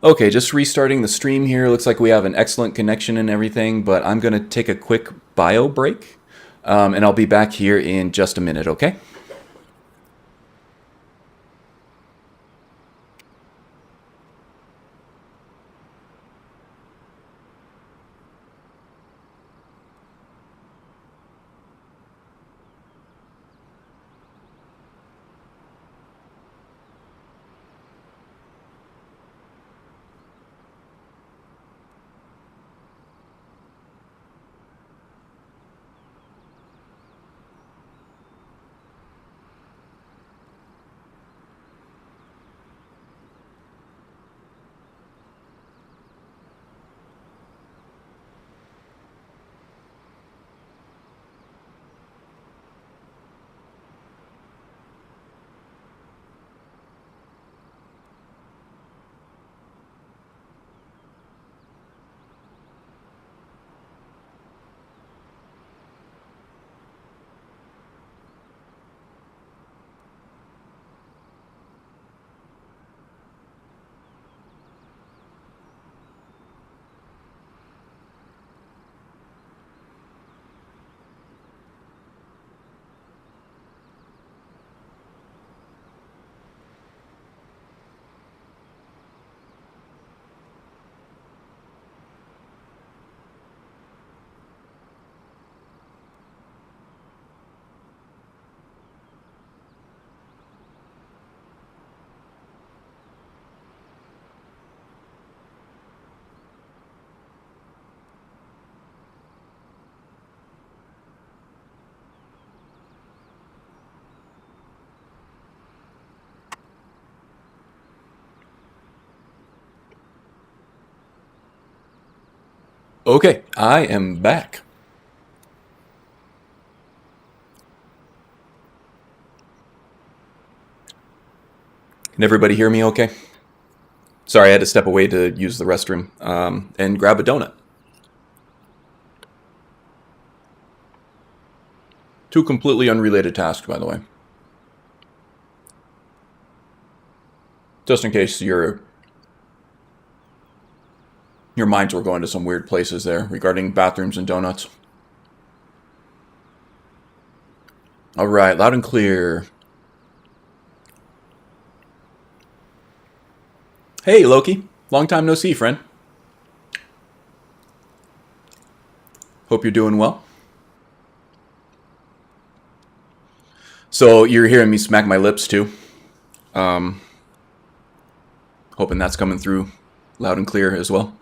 Okay, just restarting the stream here. Looks like we have an excellent connection and everything, but I'm going to take a quick bio break, and I'll be back here in just a minute, okay? Okay, I am back. Can everybody hear me okay? Sorry, I had to step away to use the restroom and grab a donut. Two completely unrelated tasks, by the way. Just in case your minds were going to some weird places there regarding bathrooms and donuts. All right, loud and clear. Hey, Loki. Long time no see, friend. Hope you're doing well. So you're hearing me smack my lips too. Hoping that's coming through loud and clear as well.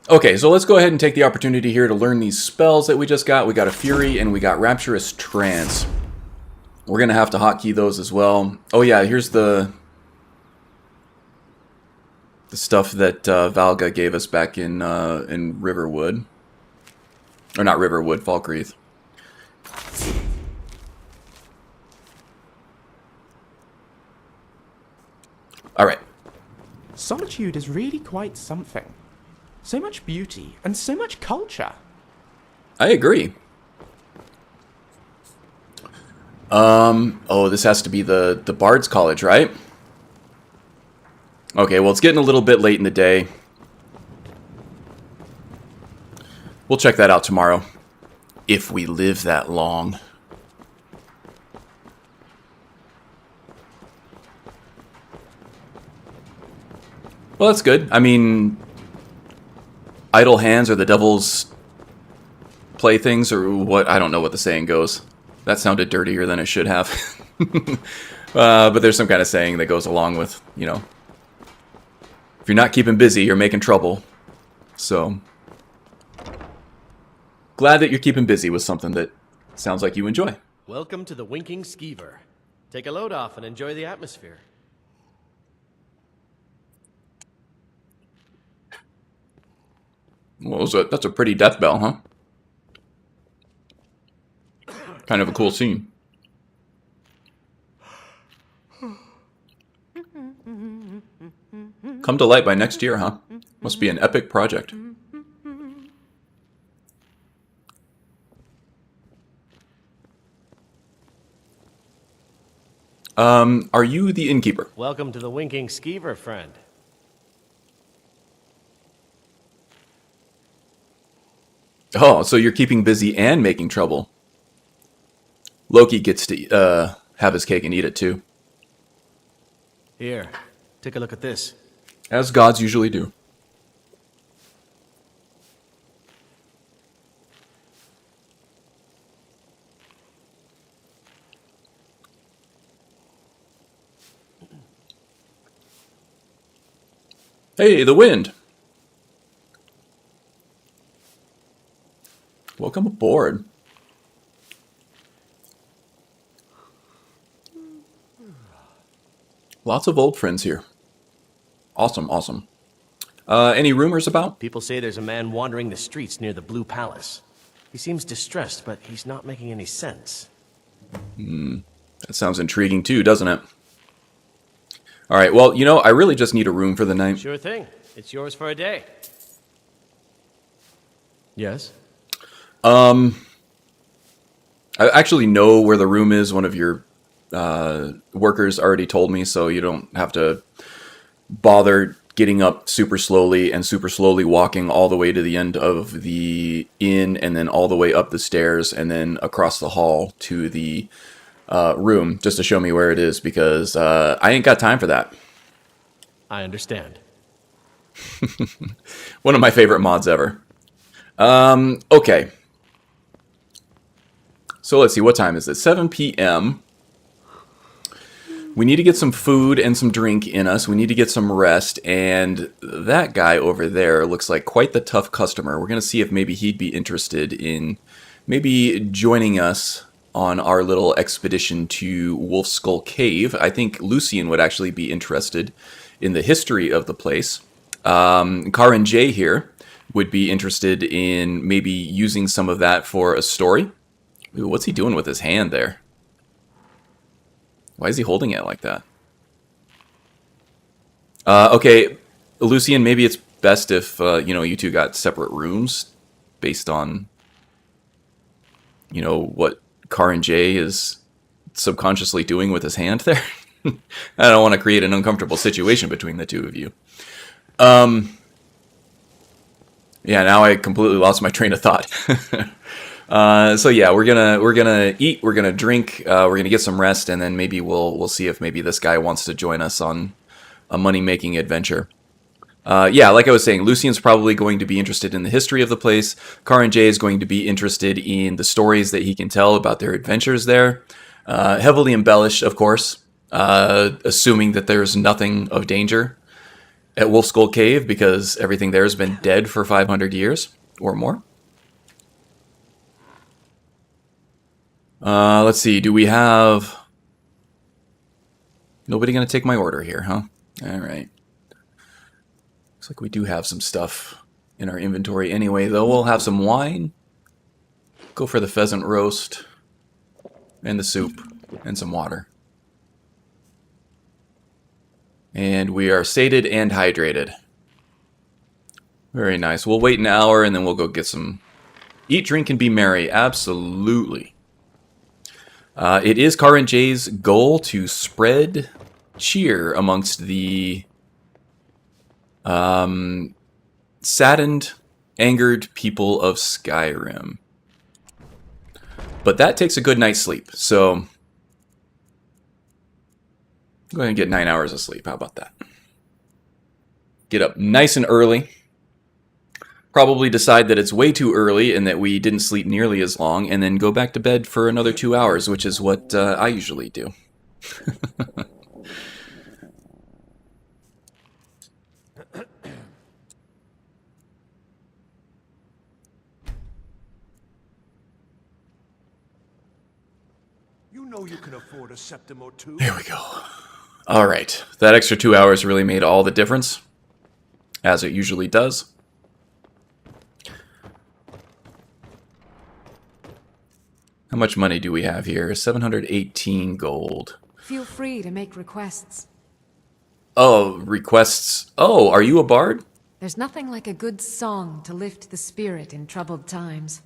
Okay, so let's go ahead and take the opportunity here to learn these spells that we just got. We got a Fury and we got Rapturous Trance. We're going to have to hotkey those as well. Oh yeah, here's the stuff that Valga gave us back in Riverwood. Or not Riverwood, Falkreath. Alright. Solitude is really quite something. So much beauty and so much culture. I agree. Oh, this has to be the Bard's College, right? Okay, well, it's getting a little bit late in the day. We'll check that out tomorrow. If we live that long. Well, that's good. I mean, idle hands are the devil's playthings, or what? I don't know what the saying goes. That sounded dirtier than it should have. But there's some kind of saying that goes along with, you know, if you're not keeping busy, you're making trouble. So, glad that you're keeping busy with something that sounds like you enjoy. Welcome to the Winking Skeever. Take a load off and enjoy the atmosphere. Well, that's a pretty death bell, huh? Kind of a cool scene. Come to light by next year, huh? Must be an epic project. Are you the innkeeper? Welcome to the Winking Skeever, friend. Oh, so you're keeping busy and making trouble. Loki gets to have his cake and eat it too. Here, take a look at this. As gods usually do. Hey, the wind! Welcome aboard. Lots of old friends here. Awesome, awesome. Any rumors about? People say there's a man wandering the streets near the Blue Palace. He seems distressed, but he's not making any sense. That sounds intriguing too, doesn't it? Alright, well, you know, I really just need a room for the night. Sure thing. It's yours for a day. Yes? I actually know where the room is. One of your workers already told me, so you don't have to bother getting up super slowly and super slowly walking all the way to the end of the inn and then all the way up the stairs and then across the hall to the room just to show me where it is, because I ain't got time for that. I understand. One of my favorite mods ever. Okay. So let's see, what time is it? 7 p.m. We need to get some food and some drink in us. We need to get some rest, and that guy over there looks like quite the tough customer. We're going to see if maybe he'd be interested in maybe joining us on our little expedition to Wolf Skull Cave. I think Lucian would actually be interested in the history of the place. Karin J here would be interested in maybe using some of that for a story. Ooh, what's he doing with his hand there? Why is he holding it like that? Okay, Lucian, maybe it's best if, you know, you two got separate rooms based on, you know, what Karin J is subconsciously doing with his hand there. I don't want to create an uncomfortable situation between the two of you. Yeah, now I completely lost my train of thought. So yeah, we're gonna eat, we're gonna drink, we're gonna get some rest, and then maybe we'll see if maybe this guy wants to join us on a money-making adventure. Yeah, like I was saying, Lucian's probably going to be interested in the history of the place. Karin J is going to be interested in the stories that he can tell about their adventures there. Heavily embellished, of course, assuming that there's nothing of danger at Wolf Skull Cave, because everything there has been dead for 500 years or more. Let's see, do we have... Nobody gonna take my order here, huh? Alright. Looks like we do have some stuff in our inventory anyway, though. We'll have some wine. Go for the pheasant roast. And the soup. And some water. And we are sated and hydrated. Very nice. We'll wait an hour and then we'll go get some... Eat, drink, and be merry. Absolutely. It is Karin J's goal to spread cheer amongst the saddened, angered people of Skyrim. But that takes a good night's sleep, so go ahead and get 9 hours of sleep. How about that? Get up nice and early. Probably decide that it's way too early and that we didn't sleep nearly as long, and then go back to bed for another 2 hours, which is what I usually do. You know you can afford a septim or two. Here we go. All right. That extra 2 hours really made all the difference, as it usually does. How much money do we have here? 718 gold. Feel free to make requests. Oh, requests. Oh, are you a bard? There's nothing like a good song to lift the spirit in troubled times.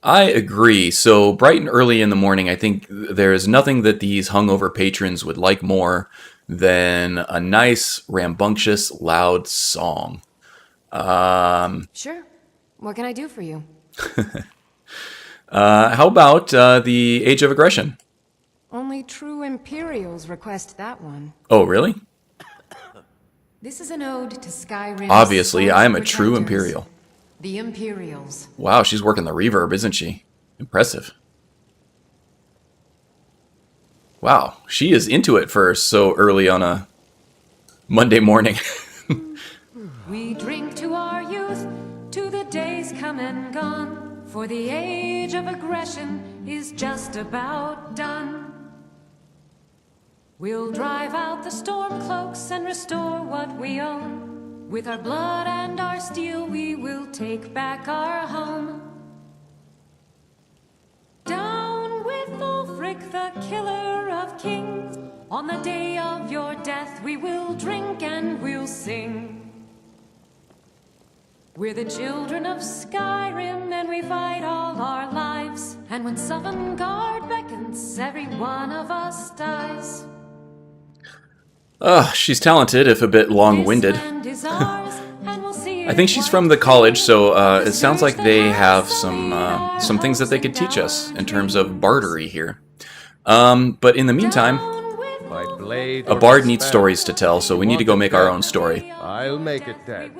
I agree. So bright and early in the morning, I think there is nothing that these hungover patrons would like more than a nice, rambunctious, loud song. Sure. What can I do for you? How about the Age of Aggression? Only true Imperials request that one. Oh, really? This is an ode to Skyrim. Obviously, I am a true Imperial. The Imperials. Wow, she's working the reverb, isn't she? Impressive. Wow, she is into it for so early on a Monday morning. We drink to our youth, to the days come and gone, for the age of aggression is just about done. We'll drive out the storm cloaks and restore what we own. With our blood and our steel, we will take back our home. Down with Ulfric, the killer of kings. On the day of your death, we will drink and we'll sing. We're the children of Skyrim, and we fight all our lives. And when Sovngarde beckons, every one of us dies. She's talented, if a bit long-winded. I think she's from the college, so it sounds like they have some things that they could teach us in terms of bardery here. But in the meantime, a bard needs stories to tell, so we need to go make our own story. I'll make it dead.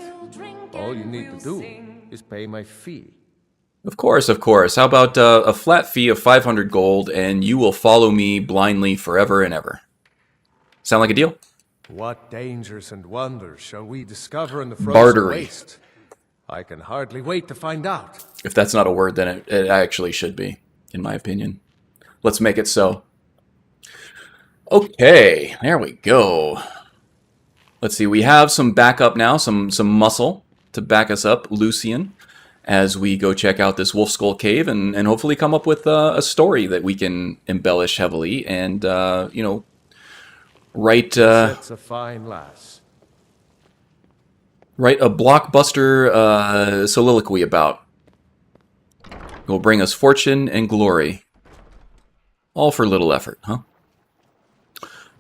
All you need to do is pay my fee. Of course, of course. How about a flat fee of 500 gold, and you will follow me blindly forever and ever? Sound like a deal? What dangers and wonders shall we discover in the frozen Bartery. waste? I can hardly wait to find out. If that's not a word, then it actually should be, in my opinion. Let's make it so. Okay, there we go. Let's see, we have some backup now, some muscle to back us up, Lucian, as we go check out this Wolf Skull Cave and hopefully come up with a story that we can embellish heavily and, you know, write a blockbuster soliloquy about. Will bring us fortune and glory. All for little effort, huh?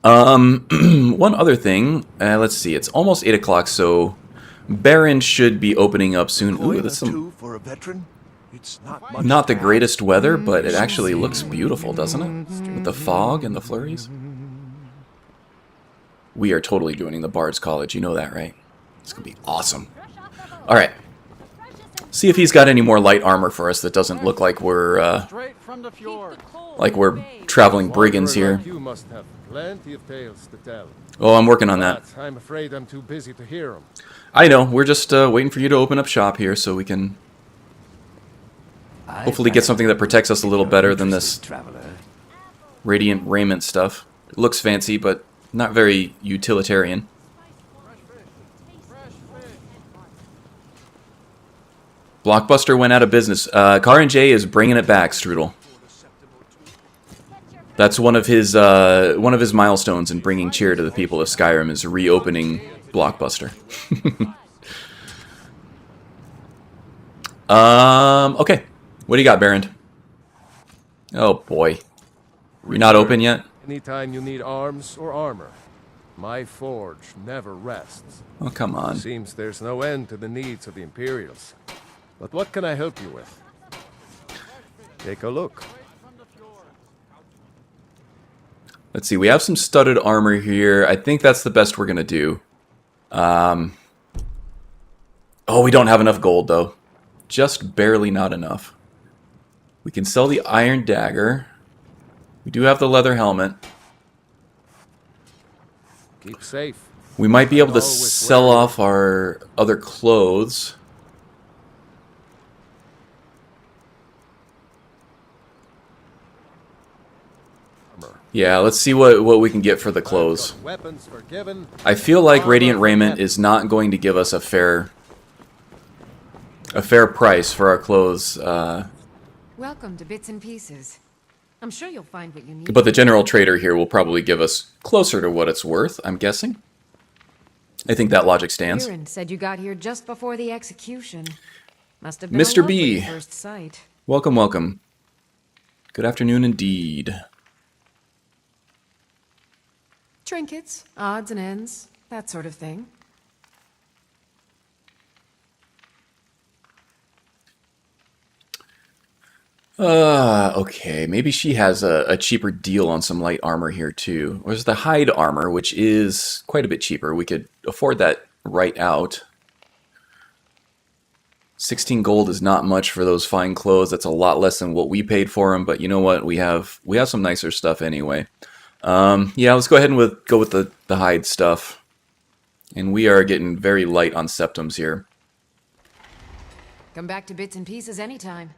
One other thing. Let's see. It's almost 8 o'clock, so Baron should be opening up soon. Ooh, that's some... For a veteran? It's not the greatest weather, but it actually looks beautiful, doesn't it? With the fog and the flurries. We are totally joining the Bard's College. You know that, right? It's going to be awesome. All right. See if he's got any more light armor for us that doesn't look like we're traveling brigands here. You must have plenty of tales to tell. Oh, I'm working on that. I'm afraid I'm too busy to hear them. I know. We're just waiting for you to open up shop here so we can hopefully get something that protects us a little better than this radiant raiment stuff. It looks fancy, but not very utilitarian. Blockbuster went out of business. Car & J is bringing it back, Strudel. That's one of his milestones in bringing cheer to the people of Skyrim is reopening Blockbuster. Okay. What do you got, Baron? Oh boy. We're not open yet? Anytime you need arms or armor, my forge never rests. Oh, come on. Seems there's no end to the needs of the Imperials. But what can I help you with? Take a look. Let's see, we have some studded armor here. I think that's the best we're going to do. Oh, we don't have enough gold, though. Just barely not enough. We can sell the iron dagger. We do have the leather helmet. Keep safe. We might be able to sell off our other clothes. Yeah, let's see what we can get for the clothes. I feel like Radiant Raiment is not going to give us a fair price for our clothes. Welcome to Bits and Pieces. I'm sure you'll find what you need. But the general trader here will probably give us closer to what it's worth, I'm guessing. I think that logic stands. Aaron said you got here just before the execution. Must have been Mr. B. First sight. Welcome, welcome. Good afternoon indeed. Trinkets, odds and ends, that sort of thing. Okay, maybe she has a cheaper deal on some light armor here too. There's the hide armor, which is quite a bit cheaper. We could afford that right out. 16 gold is not much for those fine clothes. That's a lot less than what we paid for them, but you know what? We have some nicer stuff anyway. Yeah, let's go ahead and go with the hide stuff. And we are getting very light on septums here. Come back to bits and pieces anytime.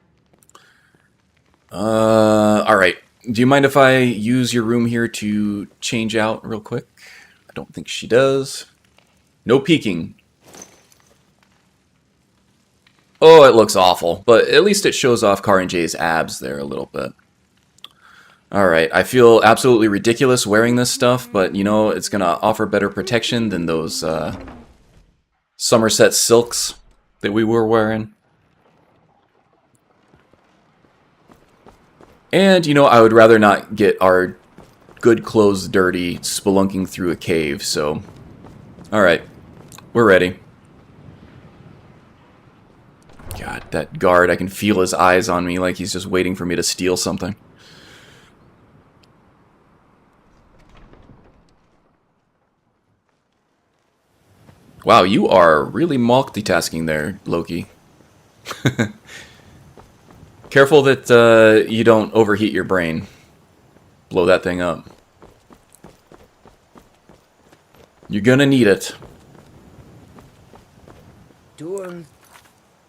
Alright. Do you mind if I use your room here to change out real quick? I don't think she does. No peeking. Oh, it looks awful, but at least it shows off Karin J's abs there a little bit. Alright, I feel absolutely ridiculous wearing this stuff, but you know, it's gonna offer better protection than those, Somerset silks that we were wearing. And, you know, I would rather not get our good clothes dirty spelunking through a cave, so... Alright, we're ready. God, that guard, I can feel his eyes on me like he's just waiting for me to steal something. Wow, you are really multitasking there, Loki. Careful that you don't overheat your brain. Blow that thing up. You're gonna need it.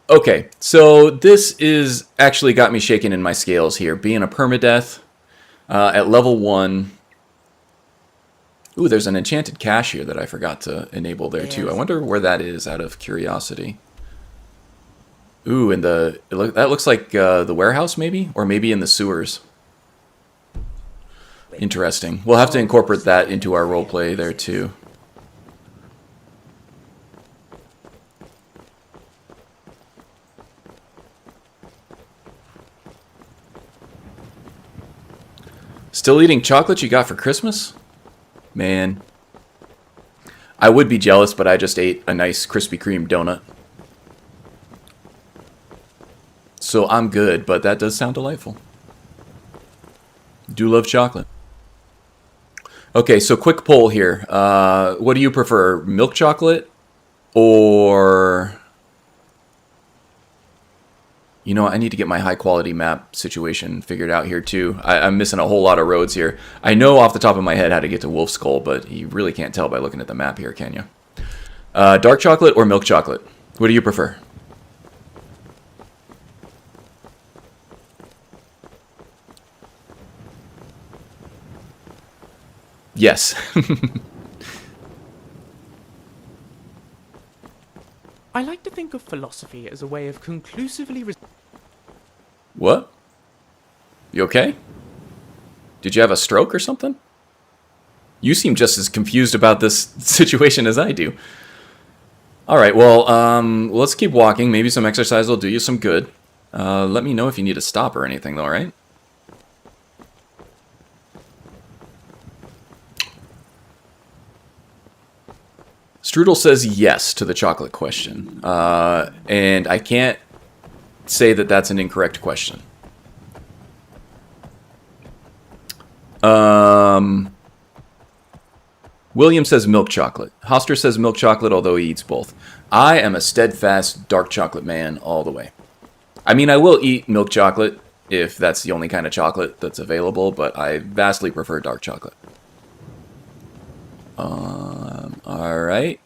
Okay, so this is actually got me shaking in my scales here. Being a permadeath at level 1. Ooh, there's an enchanted cache here that I forgot to enable there too. I wonder where that is out of curiosity. Ooh, and that looks like the warehouse maybe? Or maybe in the sewers. Interesting. We'll have to incorporate that into our roleplay there too. Still eating chocolate you got for Christmas? Man. I would be jealous, but I just ate a nice Krispy Kreme donut. So I'm good, but that does sound delightful. Do love chocolate. Okay, so quick poll here. What do you prefer, milk chocolate or... You know, I need to get my high-quality map situation figured out here, too. I'm missing a whole lot of roads here. I know off the top of my head how to get to Wolf Skull, but you really can't tell by looking at the map here, can you? Dark chocolate or milk chocolate? What do you prefer? Yes. I like to think of philosophy as a way of conclusively... What? You okay? Did you have a stroke or something? You seem just as confused about this situation as I do. Alright, well, let's keep walking. Maybe some exercise will do you some good. Let me know if you need to stop or anything, though, alright? Strudel says yes to the chocolate question. And I can't say that that's an incorrect question. William says milk chocolate. Hoster says milk chocolate, although he eats both. I am a steadfast dark chocolate man all the way. I mean, I will eat milk chocolate if that's the only kind of chocolate that's available, but I vastly prefer dark chocolate. Alright.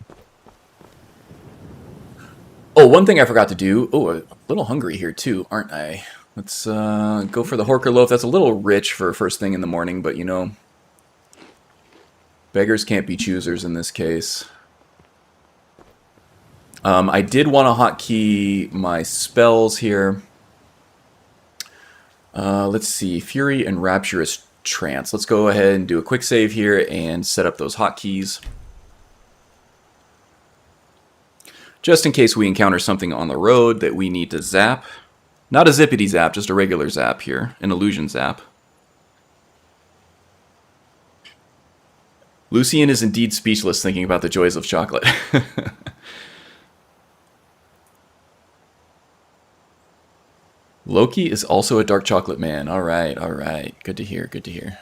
Oh, one thing I forgot to do. Oh, a little hungry here too, aren't I? Let's go for the Horker loaf. That's a little rich for first thing in the morning, but you know, beggars can't be choosers in this case. I did want to hotkey my spells here. Let's see, Fury and Rapturous Trance. Let's go ahead and do a quick save here and set up those hotkeys. Just in case we encounter something on the road that we need to zap. Not a zippity zap, just a regular zap here. An illusion zap. Lucian is indeed speechless thinking about the joys of chocolate. Loki is also a dark chocolate man. Alright, alright. Good to hear, good to hear.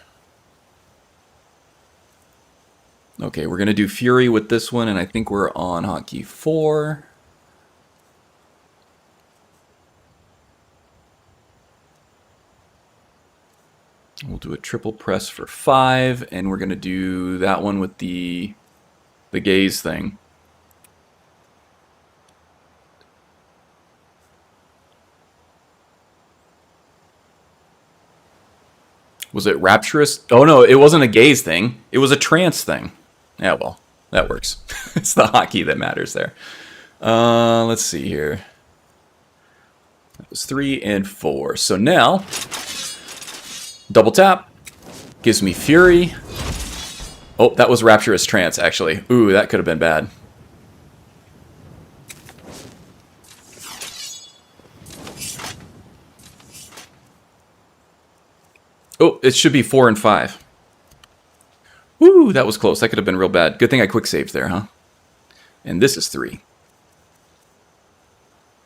Okay, we're going to do Fury with this one, and I think we're on hotkey 4. We'll do a triple press for 5, and we're going to do that one with the gaze thing. Was it rapturous? Oh no, it wasn't a gaze thing. It was a trance thing. Yeah, well, that works. It's the hotkey that matters there. Let's see here. That was 3 and 4. So now, double tap. Gives me Fury. Oh, that was rapturous trance, actually. Ooh, that could have been bad. Oh, it should be 4 and 5. Woo, that was close. That could have been real bad. Good thing I quick saved there, huh? And this is 3.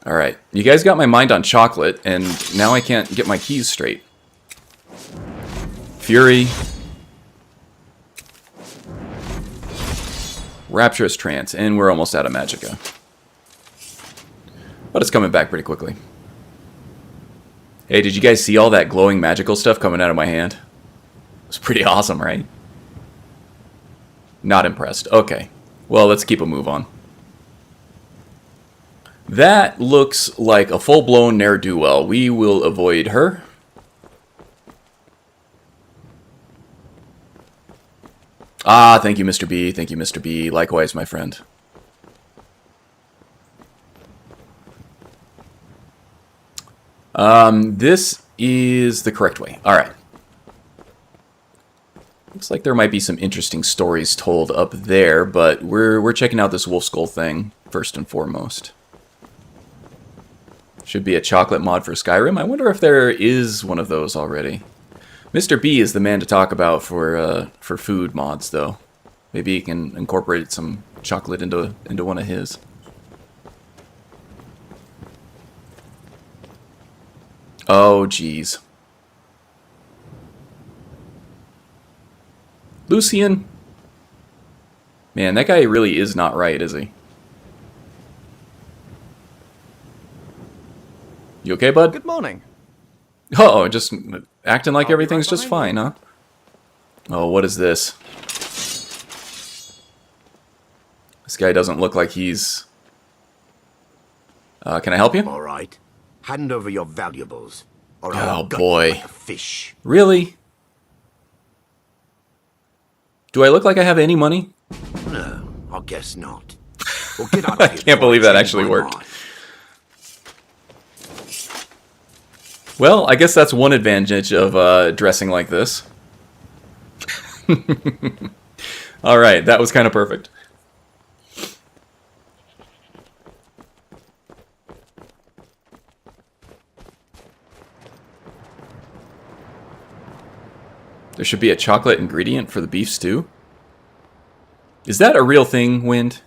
Alright, you guys got my mind on chocolate, and now I can't get my keys straight. Fury. Rapturous Trance, and we're almost out of Magicka. But it's coming back pretty quickly. Hey, did you guys see all that glowing magical stuff coming out of my hand? It's pretty awesome, right? Not impressed. Okay. Well, let's keep a move on. That looks like a full-blown ne'er-do-well. We will avoid her. Ah, thank you, Mr. B. Thank you, Mr. B. Likewise, my friend. This is the correct way. Alright. Looks like there might be some interesting stories told up there, but we're checking out this wolf skull thing first and foremost. Should be a chocolate mod for Skyrim. I wonder if there is one of those already. Mr. B is the man to talk about for food mods, though. Maybe he can incorporate some chocolate into one of his. Oh, jeez. Lucian? Man, that guy really is not right, is he? You okay, bud? Good morning. Oh, just acting like everything's just fine, huh? Oh, what is this? This guy doesn't look like he's... can I help you? All right. Hand over your valuables, or I'll gut boy. you like a fish. Really? Do I look like I have any money? No, I guess not. Well, get out I of here can't before believe that change actually my worked. mind. Well, I guess that's one advantage of dressing like this. Alright, that was kind of perfect. There should be a chocolate ingredient for the beef stew. Is that a real thing, Wind?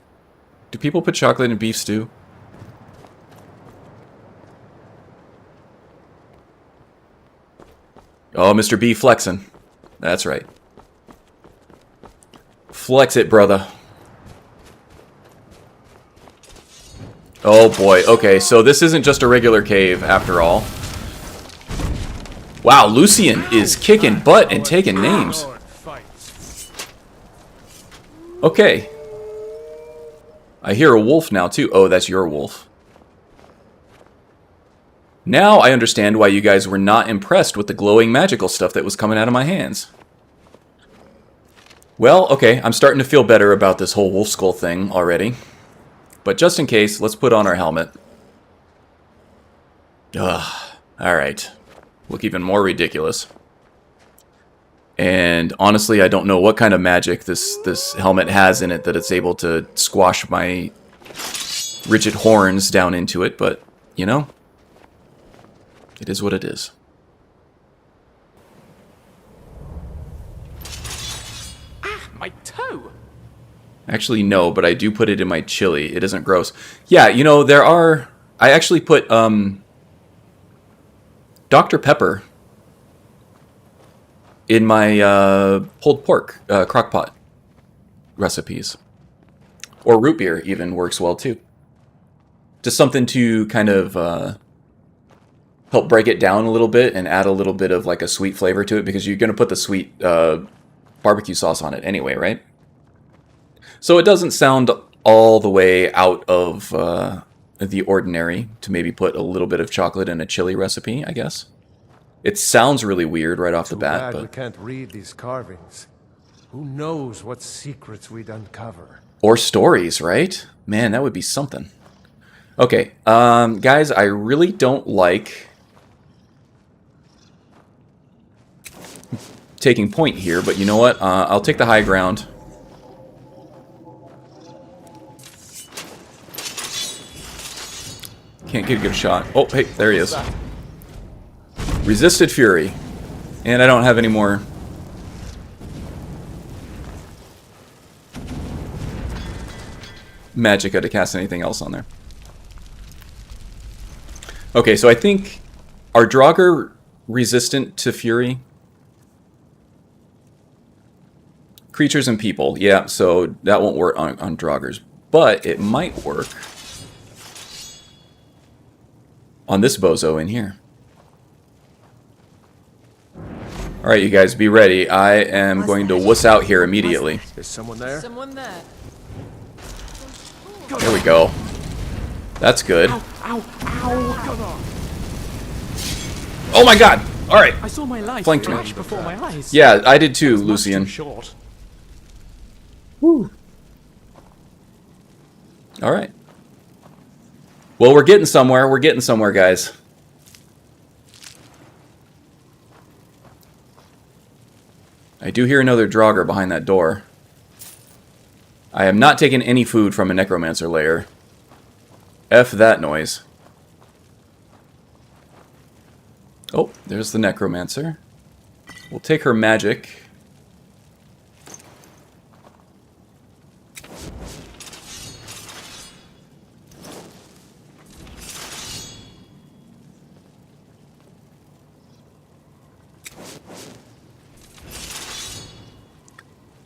Do people put chocolate in beef stew? Oh, Mr. B flexing. That's right. Flex it, brother. Oh boy, okay, so this isn't just a regular cave after all. Wow, Lucian is kicking butt and taking names. Okay. I hear a wolf now too. Oh, that's your wolf. Now I understand why you guys were not impressed with the glowing magical stuff that was coming out of my hands. Well, okay, I'm starting to feel better about this whole wolf skull thing already. But just in case, let's put on our helmet. Ugh, alright. Look even more ridiculous. And honestly, I don't know what kind of magic this helmet has in it that it's able to squash my rigid horns down into it, but, you know. It is what it is. Ah, my toe! Actually, no, but I do put it in my chili. It isn't gross. Yeah, you know, there are... I actually put Dr. Pepper in my pulled pork crockpot recipes. Or root beer even works well, too. Just something to kind of help break it down a little bit and add a little bit of like a sweet flavor to it, because you're going to put the sweet barbecue sauce on it anyway, right? So it doesn't sound all the way out of the ordinary to maybe put a little bit of chocolate in a chili recipe, I guess. It sounds really weird right off the bat, Glad we but... can't read these carvings. Who knows what secrets we'd uncover? Or stories, right? Man, that would be something. Okay, guys, I really don't like taking point here, but you know what? I'll take the high ground. Can't get a good shot. Oh, hey, there he is. Resisted Fury. And I don't have any more... magicka to cast anything else on there. Okay, so I think... Are Draugr resistant to Fury? Creatures and people. Yeah, so that won't work on Draugrs. But it might work on this bozo in here. Alright, you guys, be ready. I am going to wuss out here immediately. Is someone there? Someone there. There we go. That's good. Ow, ow! Oh my god! Alright. I saw my life Flanked me. flash before my eyes. Yeah, I did too, Much too Lucian. short. Woo. Alright. Well, we're getting somewhere. We're getting somewhere, guys. I do hear another Draugr behind that door. I have not taken any food from a Necromancer lair. F that noise. Oh, there's the Necromancer. We'll take her magic.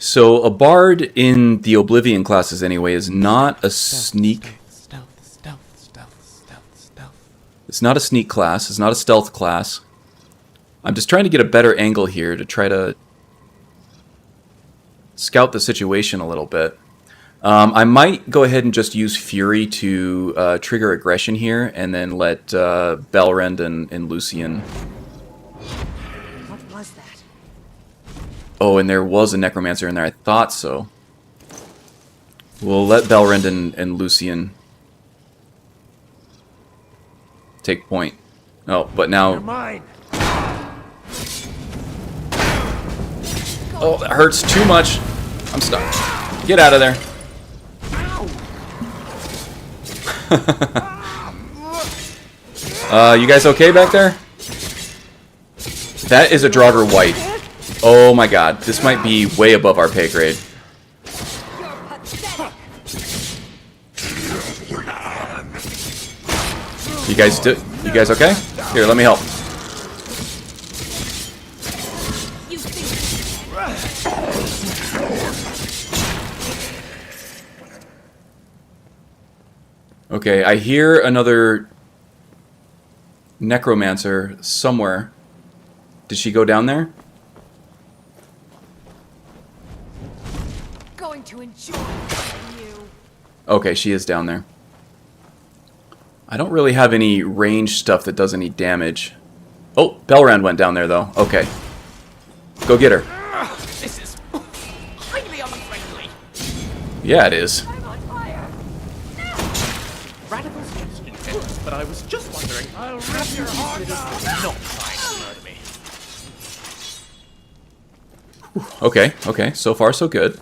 So a bard in the Oblivion classes anyway is not a sneak. Stealth. It's not a sneak class. It's not a stealth class. I'm just trying to get a better angle here to try to scout the situation a little bit. I might go ahead and just use Fury to trigger aggression here, and then let Belrend and Lucian... What was that? Oh, and there was a Necromancer in there. I thought so. We'll let Belrend and Lucian take point. Oh, but now... Mine. Oh, that hurts too much. I'm stuck. Get out of there. You guys okay back there? That is a Draugr White. Oh my god, this might be way above our pay grade. You guys okay? Here, let me help. Okay, I hear another Necromancer somewhere. Did she go down there? Going to enjoy you. Okay, she is down there. I don't really have any range stuff that does any damage. Oh, Belrand went down there, though. Okay. Go get her. This is highly unfriendly. Yeah, it is. I'm on fire. Radical suggestion, but I was just wondering. I'll rip your heart out. Not trying to murder me. Okay, okay. So far, so good.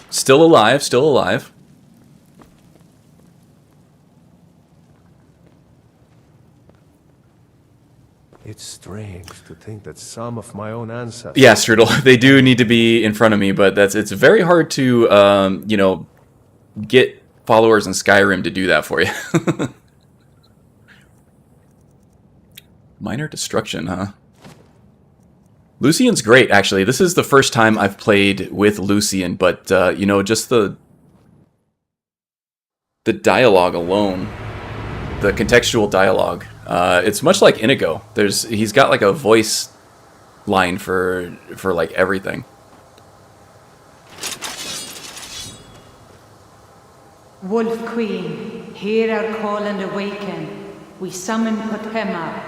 Still alive, still alive. It's strange to think that some of my own ancestors... Yeah, Strudel, they do need to be in front of me, but it's very hard to, you know, get followers in Skyrim to do that for you. Minor destruction, huh? Lucian's great, actually. This is the first time I've played with Lucian, but, you know, just the dialogue alone, the contextual dialogue, it's much like Inigo. He's got like a voice line for like everything. Wolf Queen, hear our call and awaken. We summon Potema.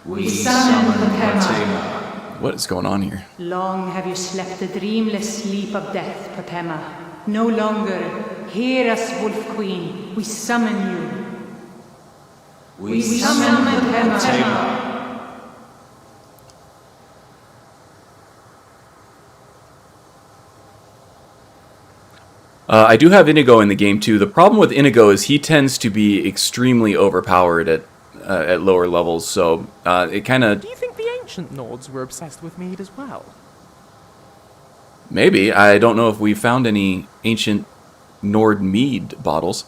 We summon Potema. What is going on here? Long have you slept the dreamless sleep of death, Potema. No longer. Hear us, Wolf Queen. We summon you. We summon Potema. I do have Inigo in the game too. The problem with Inigo is he tends to be extremely overpowered at lower levels, so it kind of... Do you think the ancient Nords were obsessed with mead as well? Maybe. I don't know if we found any ancient Nord mead bottles.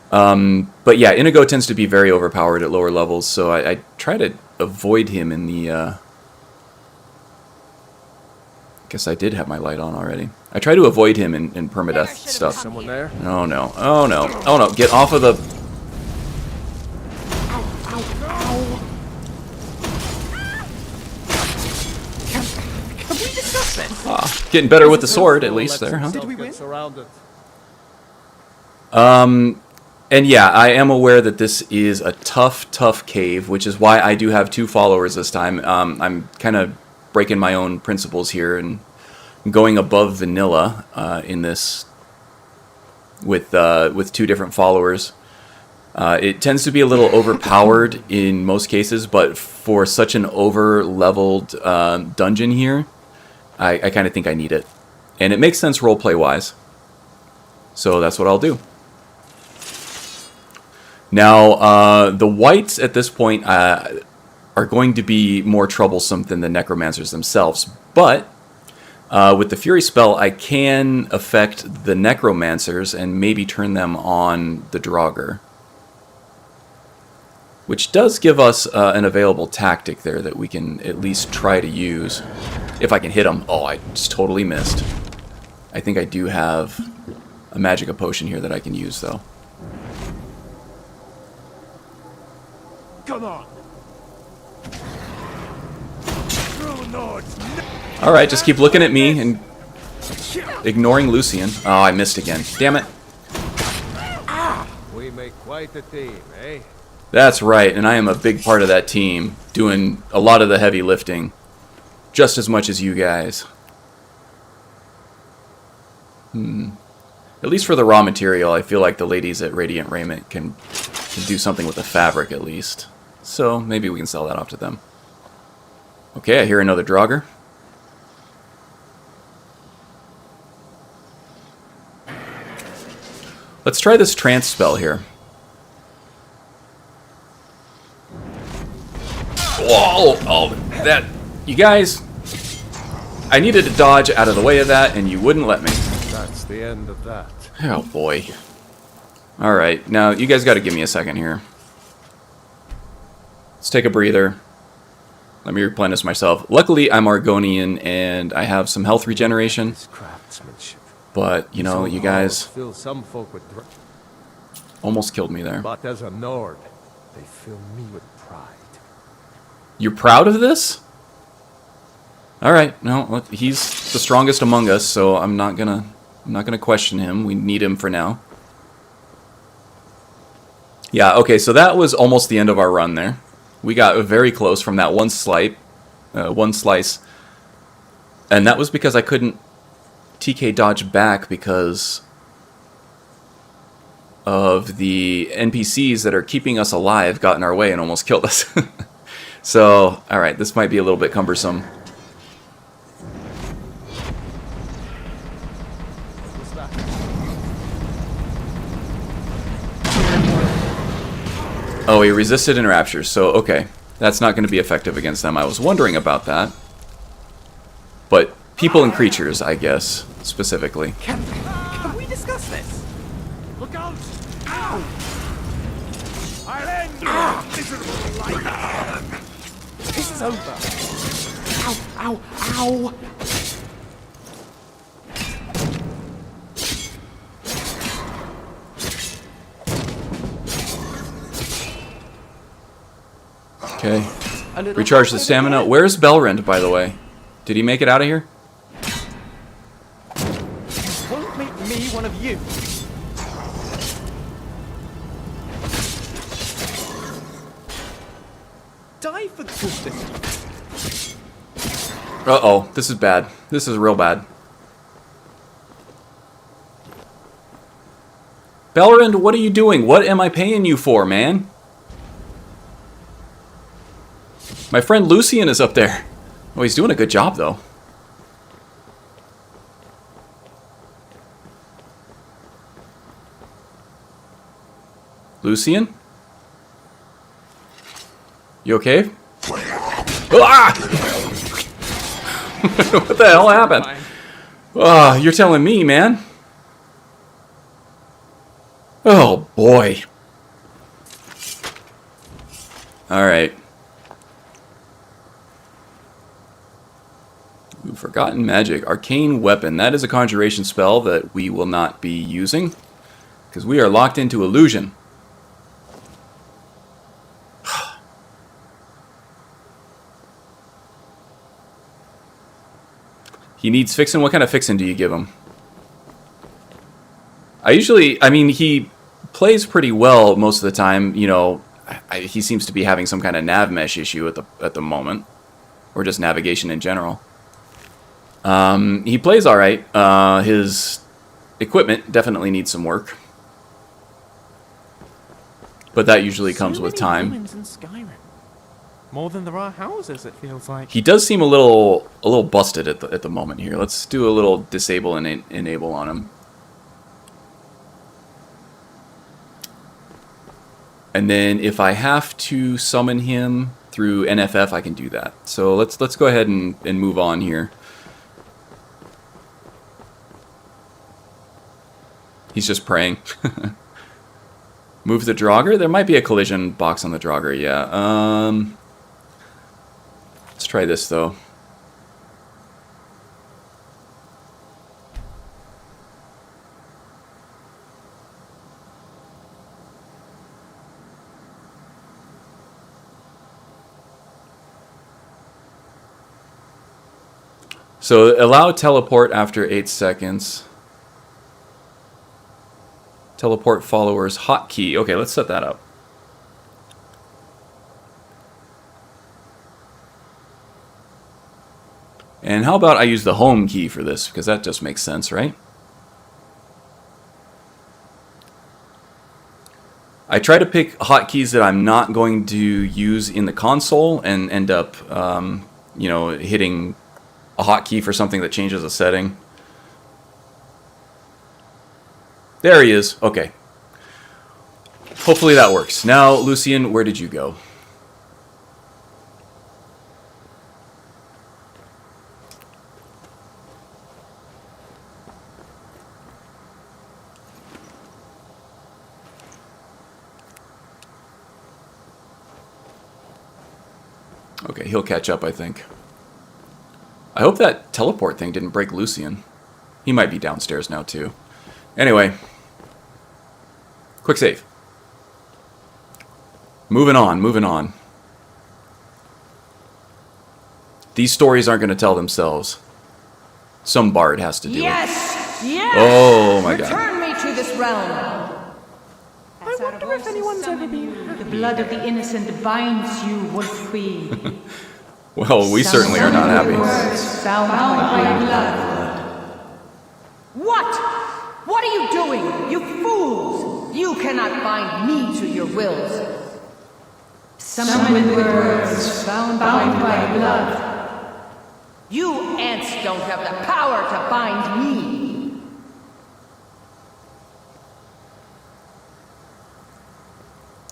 But yeah, Inigo tends to be very overpowered at lower levels, so I try to avoid him in the... Guess I did have my light on already. I try to avoid him in permadeath stuff. Someone there? Oh no, oh no, oh no, get off of the... Can we discuss this? Getting better with the sword, at least, there, huh? Did we win? Surrounded. And yeah, I am aware that this is a tough cave, which is why I do have 2 followers this time. I'm kind of breaking my own principles here and going above vanilla in this with 2 different followers. It tends to be a little overpowered in most cases, but for such an over-leveled dungeon here, I kind of think I need it. And it makes sense roleplay-wise. So that's what I'll do. Now, the whites at this point are going to be more troublesome than the necromancers themselves, but with the Fury spell, I can affect the necromancers and maybe turn them on the Draugr, which does give us an available tactic there that we can at least try to use if I can hit them. Oh, I just totally missed. I think I do have a Magicka potion here that I can use, though. Come on. Alright, just keep looking at me and ignoring Lucian. Oh, I missed again. Damn it. We make quite a team, eh? That's right, and I am a big part of that team, doing a lot of the heavy lifting. Just as much as you guys. At least for the raw material, I feel like the ladies at Radiant Raiment can do something with the fabric at least. So maybe we can sell that off to them. Okay, I hear another Draugr. Let's try this trance spell here. Whoa! Oh, that... You guys... I needed to dodge out of the way of that, and you wouldn't let me. That's the end of that. Oh, boy. Alright, now you guys gotta give me a second here. Let's take a breather. Let me replenish myself. Luckily, I'm Argonian, and I have some health regeneration. It's craftsmanship. But, you know, you guys Fill some folk with almost killed me there. but as a Nord, they fill me with pride. You're proud of this? Alright, no, he's the strongest among us, so I'm not gonna question him. We need him for now. Yeah, okay, so that was almost the end of our run there. We got very close from that one slice. And that was because I couldn't TK dodge back because of the NPCs that are keeping us alive got in our way and almost killed us. So, alright, this might be a little bit cumbersome. Oh, he resisted Enrapture, so okay. That's not going to be effective against them. I was wondering about that. But people and creatures, I guess, specifically. Can we discuss this? Look out! Ow! I'll end your miserable life! This is over. Ow, ow, ow! Okay. Recharge the stamina. Where's Belrand, by the way? Did he make it out of here? Won't make me one of you. Die for goodness. Uh-oh. This is bad. This is real bad. Belrand, what are you doing? What am I paying you for, man? My friend Lucian is up there. Oh, he's doing a good job, though. Lucian? You okay? Ah! What the hell happened? Oh, you're telling me, man. Oh, boy. Alright. Forgotten Magic. Arcane Weapon. That is a conjuration spell that we will not be using, because we are locked into illusion. He needs fixing. What kind of fixing do you give him? I mean, he plays pretty well most of the time. You know, he seems to be having some kind of nav mesh issue at the moment, or just navigation in general. He plays all right. His equipment definitely needs some work, but that usually comes with time. Humans in Skyrim. More than there are houses, it feels like. He does seem a little busted at the moment here. Let's do a little disable and enable on him. And then if I have to summon him through NFF, I can do that. So let's go ahead and move on here. He's just praying. Move the Draugr? There might be a collision box on the Draugr, yeah. Let's try this, though. So allow teleport after 8 seconds. Teleport followers hotkey. Okay, let's set that up. And how about I use the home key for this, because that just makes sense, right? I try to pick hotkeys that I'm not going to use in the console and end up, you know, hitting a hotkey for something that changes a setting. There he is. Okay. Hopefully that works. Now, Lucian, where did you go? Okay, he'll catch up, I think. I hope that teleport thing didn't break Lucian. He might be downstairs now, too. Anyway. Quick save. Moving on, moving on. These stories aren't going to tell themselves. Some bard has to do it. Yes! Yes! Oh, my God. Return me to this realm. I wonder if anyone's ever been... The blood of the innocent binds you, Wolf Queen. Well, we certainly are not happy. Bound by blood. What? What are you doing? You fools! You cannot bind me to your wills. Summoned words bound by blood. You ants don't have the power to bind me.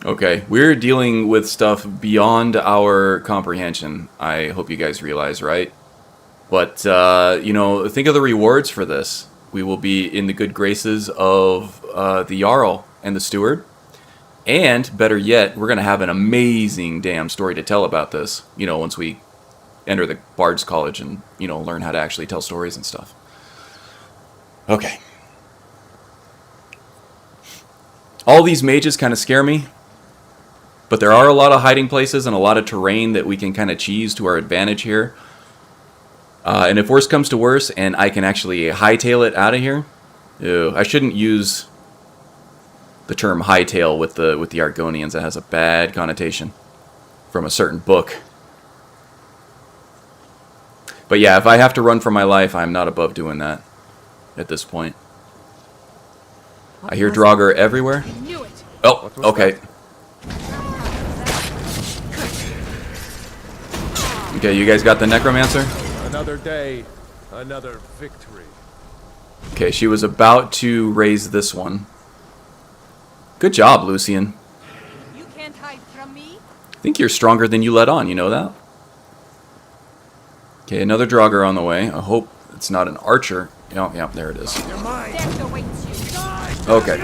Okay, we're dealing with stuff beyond our comprehension. I hope you guys realize, right? But, you know, think of the rewards for this. We will be in the good graces of the Jarl and the Steward. And, better yet, we're going to have an amazing damn story to tell about this. You know, once we enter the Bard's College and, you know, learn how to actually tell stories and stuff. Okay. All these mages kind of scare me. But there are a lot of hiding places and a lot of terrain that we can kind of cheese to our advantage here. And if worse comes to worse, and I can actually hightail it out of here, I shouldn't use the term hightail with the Argonians. That has a bad connotation from a certain book. But yeah, if I have to run for my life, I'm not above doing that at this point. I hear Draugr everywhere. Oh, okay. Okay, you guys got the Necromancer? Another day, another victory. Okay, she was about to raise this one. Good job, Lucian. You can't hide from me. I think you're stronger than you let on, you know that? Okay, another Draugr on the way. I hope it's not an archer. Oh, yeah, there it is. Death awaits you. Okay.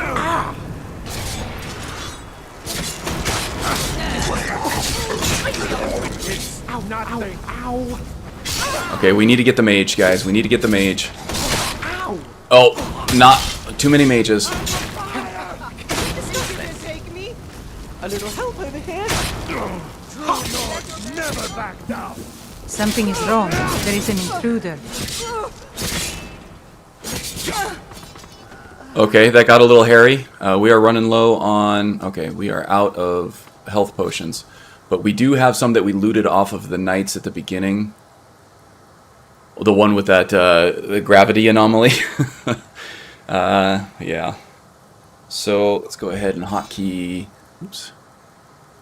Ow, not ow, ow. Okay, we need to get the mage, guys. We need to get the mage. Ow. Oh, not too many mages. This is gonna take me. A little help over here. Never back down. Something is wrong. There is an intruder. Okay, that got a little hairy. We are running low on... Okay, we are out of health potions. But we do have some that we looted off of the knights at the beginning. The one with that the gravity anomaly. Yeah. So let's go ahead and hotkey... Oops.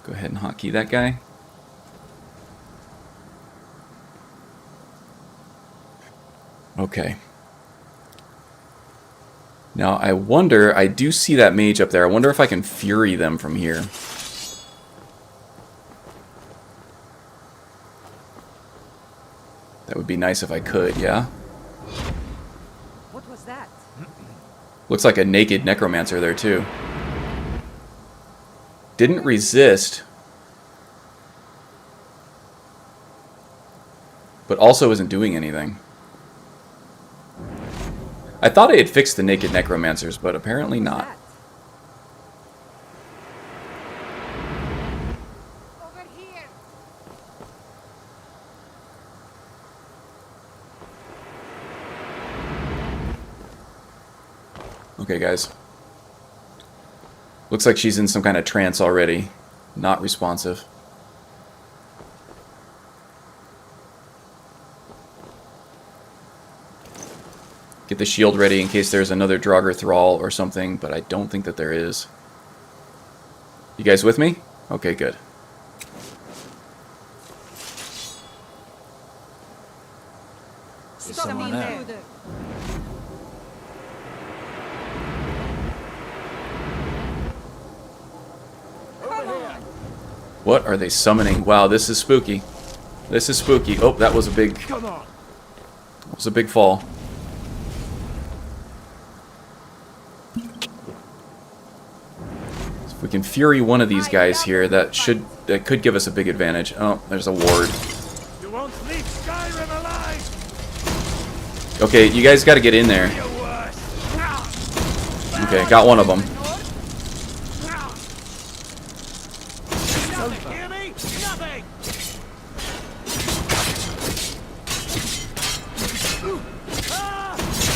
Go ahead and hotkey that guy. Okay. Now I wonder... I do see that mage up there. I wonder if I can fury them from here. That would be nice if I could, yeah? What was that? Looks like a naked necromancer there, too. Didn't resist. But also isn't doing anything. I thought I had fixed the naked necromancers, but apparently not. Over here. Okay, guys. Looks like she's in some kind of trance already. Not responsive. Get the shield ready in case there's another Draugr Thrall or something, but I don't think that there is. You guys with me? Okay, good. Someone there. What are they summoning? Wow, this is spooky. This is spooky. Oh, that was a big... Come on. That was a big fall. If we can fury one of these guys here, that could give us a big advantage. Oh, there's a ward. You won't leave Skyrim alive. Okay, you guys got to get in there. You're worse. Okay, got one of them. Nothing. Hear me? Nothing.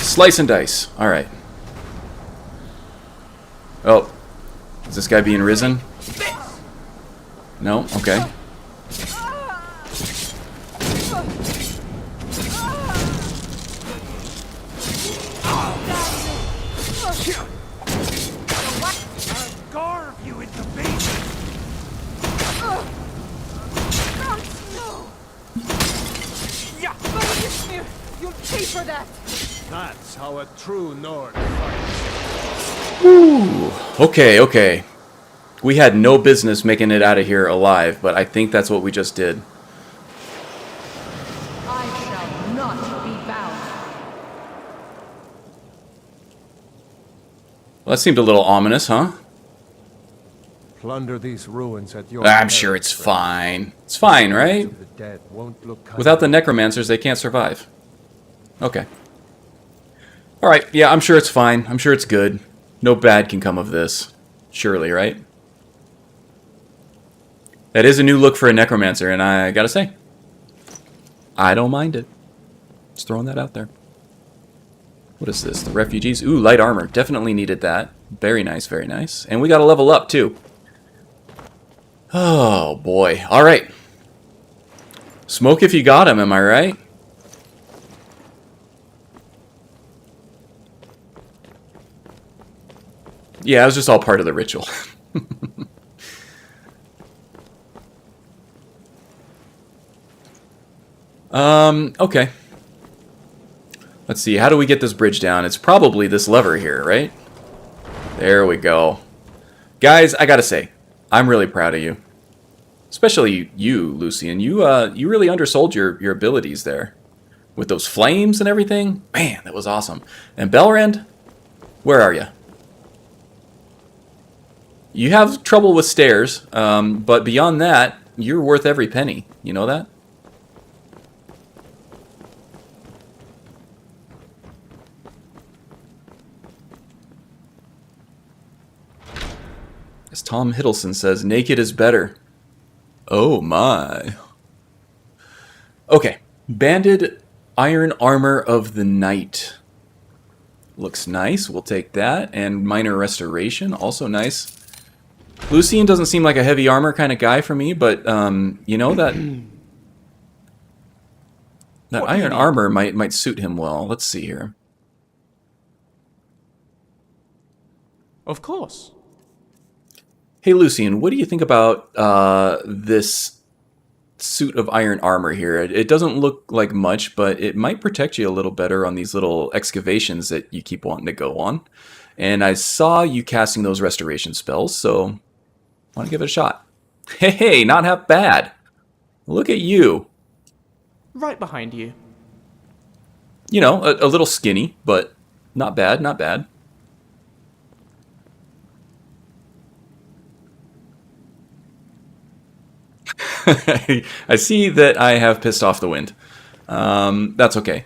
Slice and dice. All right. Oh, is this guy being risen? No? Okay. Carve you into pieces. You'll pay for that. That's how a true Nord fights. Ooh. Okay, okay. We had no business making it out of here alive, but I think that's what we just did. I shall not be bound. Well, that seemed a little ominous, huh? Plunder these ruins at your I'm sure it's fine. It's fine, right? The dead won't look kind. Without the necromancers, they can't survive. Okay. Alright, yeah, I'm sure it's fine. I'm sure it's good. No bad can come of this. Surely, right? That is a new look for a necromancer, and I gotta say, I don't mind it. Just throwing that out there. What is this? The refugees? Ooh, light armor. Definitely needed that. Very nice, very nice. And we gotta level up, too. Oh, boy. Alright. Smoke if you got him, am I right? Yeah, it was just all part of the ritual. Okay. Let's see, how do we get this bridge down? It's probably this lever here, right? There we go. Guys, I gotta say, I'm really proud of you. Especially you, Lucian. You really undersold your abilities there. With those flames and everything. Man, that was awesome. And Belrand, where are you? You have trouble with stairs, but beyond that, you're worth every penny. You know that? As Tom Hiddleston says, naked is better. Oh my. Okay. Banded iron armor of the night. Looks nice. We'll take that. And minor restoration. Also nice. Lucian doesn't seem like a heavy armor kind of guy for me, but you know that iron armor might suit him well. Let's see here. Of course. Hey, Lucian, what do you think about this suit of iron armor here? It doesn't look like much, but it might protect you a little better on these little excavations that you keep wanting to go on. And I saw you casting those restoration spells, so I want to give it a shot. Hey, not half bad. Look at you. Right behind you. You know, a little skinny, but not bad, not bad. I see that I have pissed off the wind. That's okay.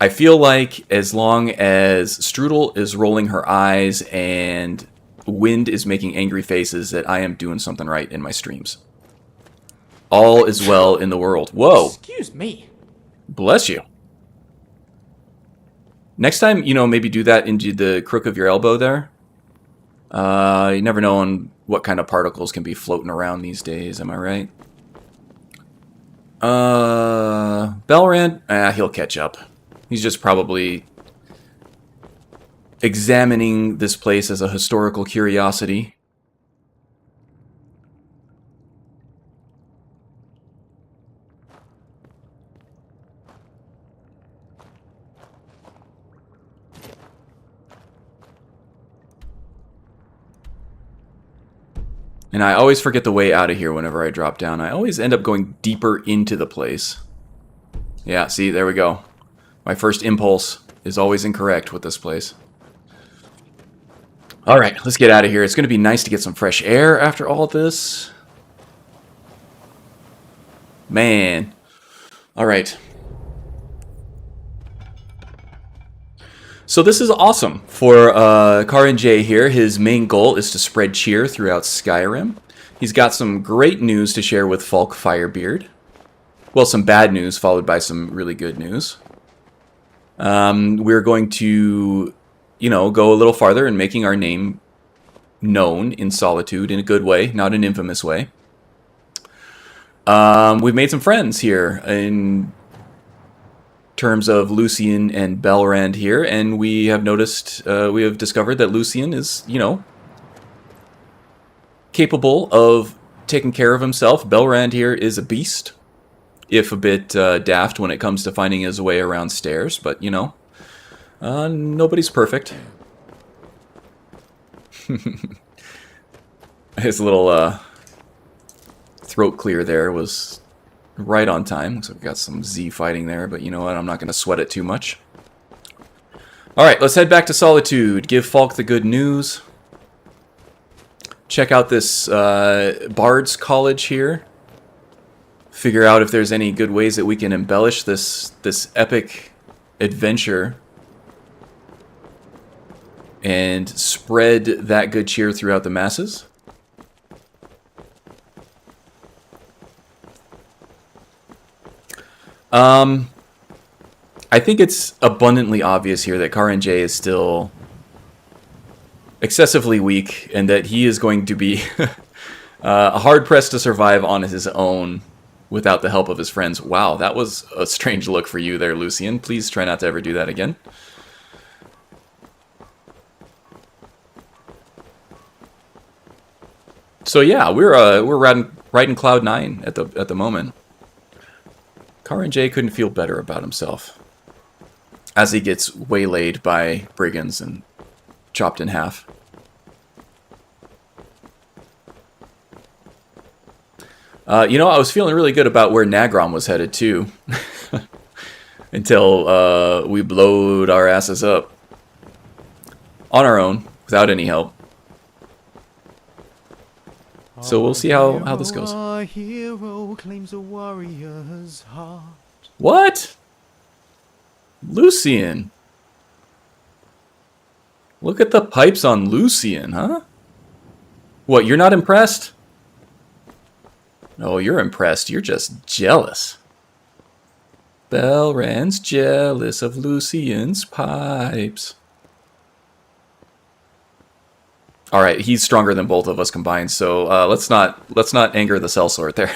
I feel like as long as Strudel is rolling her eyes and Wind is making angry faces, that I am doing something right in my streams. All is well in the world. Whoa. Excuse me. Bless you. Next time, you know, maybe do that into the crook of your elbow there. You never know on what kind of particles can be floating around these days, am I right? Belrand, he'll catch up. He's just probably examining this place as a historical curiosity. And I always forget the way out of here whenever I drop down. I always end up going deeper into the place. Yeah, see, there we go. My first impulse is always incorrect with this place. Alright, let's get out of here. It's going to be nice to get some fresh air after all this. Man. Alright. So this is awesome for Karin J here. His main goal is to spread cheer throughout Skyrim. He's got some great news to share with Falk Firebeard. Well, some bad news followed by some really good news. We're going to, you know, go a little farther in making our name known in Solitude in a good way, not an infamous way. We've made some friends here in terms of Lucian and Belrand here, and we have noticed, we have discovered that Lucian is, you know, capable of taking care of himself. Belrand here is a beast, if a bit daft when it comes to finding his way around stairs, but, you know, nobody's perfect. His little throat clear there was right on time. Looks like we got some Z fighting there, but you know what? I'm not going to sweat it too much. Alright, let's head back to Solitude. Give Falk the good news. Check out this Bard's College here. Figure out if there's any good ways that we can embellish this epic adventure. And spread that good cheer throughout the masses. I think it's abundantly obvious here that Karin J is still excessively weak, and that he is going to be hard-pressed to survive on his own without the help of his friends. Wow, that was a strange look for you there, Lucian. Please try not to ever do that again. So yeah, we're riding cloud 9 at the moment. Karin J couldn't feel better about himself as he gets waylaid by brigands and chopped in half. You know, I was feeling really good about where Nagrom was headed too, until we blowed our asses up on our own without any help. So we'll see how this goes. Our hero claims a warrior's heart. What? Lucian. Look at the pipes on Lucian, huh? What, you're not impressed? No, you're impressed. You're just jealous. Belran's jealous of Lucian's pipes. All right, he's stronger than both of us combined, so let's not anger the sellsword there.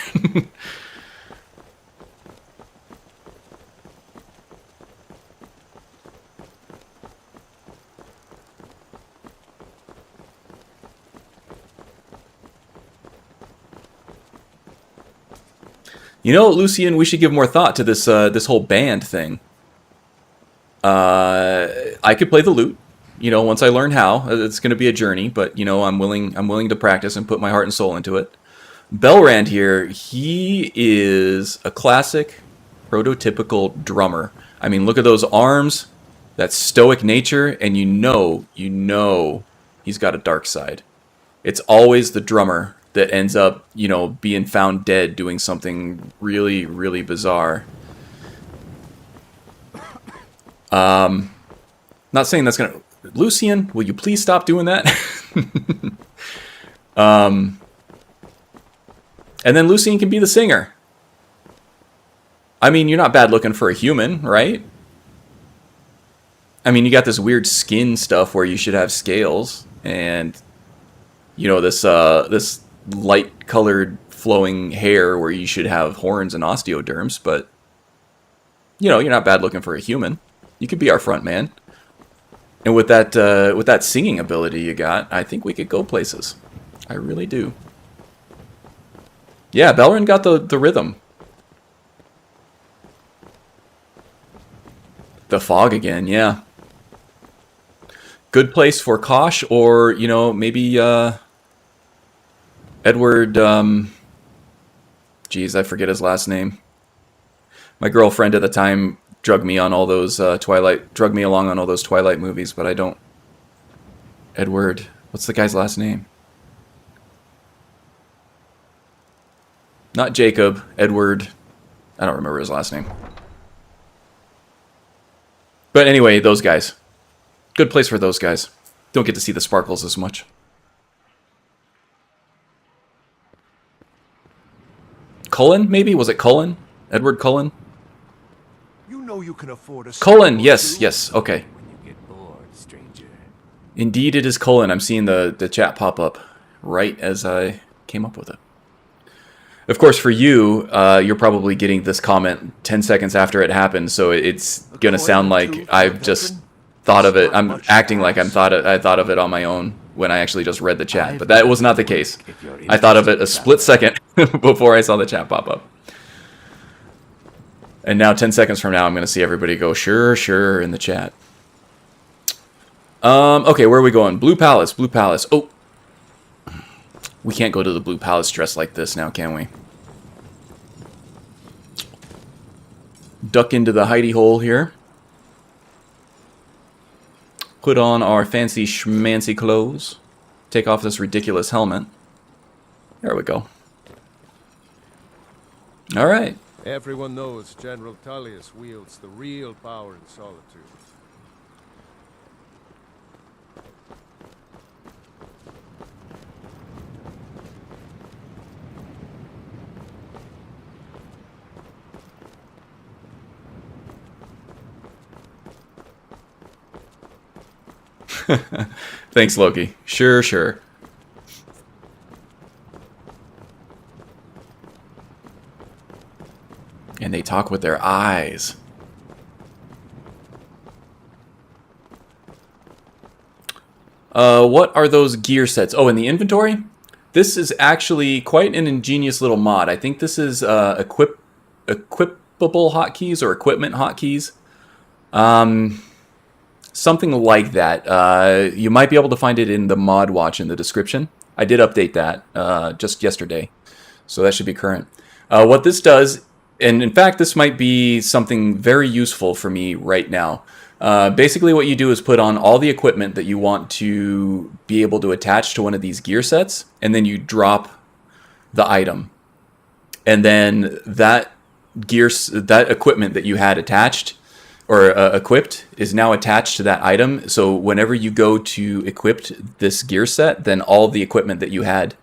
You know, Lucian, we should give more thought to this this whole band thing. I could play the lute. You know, once I learn how, it's going to be a journey, but you know, I'm willing to practice and put my heart and soul into it. Belrand here, he is a classic, prototypical drummer. I mean, look at those arms, that stoic nature, and you know, he's got a dark side. It's always the drummer that ends up, you know, being found dead doing something really, really bizarre. Not saying that's gonna... Lucian, will you please stop doing that? And then Lucian can be the singer. I mean, you're not bad looking for a human, right? I mean, you got this weird skin stuff where you should have scales, and you know, this this light-colored flowing hair where you should have horns and osteoderms, but you know, you're not bad looking for a human. You could be our front man. And with that singing ability you got, I think we could go places. I really do. Yeah, Belrin got the rhythm. The fog again, yeah. Good place for Kosh, or, you know, maybe Edward, geez, I forget his last name. My girlfriend at the time drug me along on all those Twilight movies, but I don't. Edward, what's the guy's last name? Not Jacob, Edward. I don't remember his last name. But anyway, those guys. Good place for those guys. Don't get to see the sparkles as much. Cullen, maybe? Was it Cullen? Edward Cullen? You know you can afford a Cullen, yes, okay. When you get bored, stranger. Indeed, it is Cullen. I'm seeing the chat pop up right as I came up with it. Of course, for you, you're probably getting this comment 10 seconds after it happened, so it's going to sound like I've just thought of it. I'm acting like I thought of it on my own when I actually just read the chat, but that was not the case. I thought of it a split second before I saw the chat pop up. And now 10 seconds from now, I'm going to see everybody go, sure, in the chat. Okay, where are we going? Blue Palace. Oh. We can't go to the Blue Palace dressed like this now, can we? Duck into the hidey hole here. Put on our fancy schmancy clothes. Take off this ridiculous helmet. There we go. Alright. Everyone knows General Tullius wields the real power in solitude. Thanks, Loki. Sure, sure. And they talk with their eyes. What are those gear sets? Oh, in the inventory? This is actually quite an ingenious little mod. I think this is equipable hotkeys or equipment hotkeys. Something like that. You might be able to find it in the mod watch in the description. I did update that just yesterday, so that should be current. What this does, and in fact this might be something very useful for me right now. Basically what you do is put on all the equipment that you want to be able to attach to one of these gear sets, and then you drop the item. And then that equipment that you had attached or equipped is now attached to that item. So whenever you go to equip this gear set, then all the equipment that you had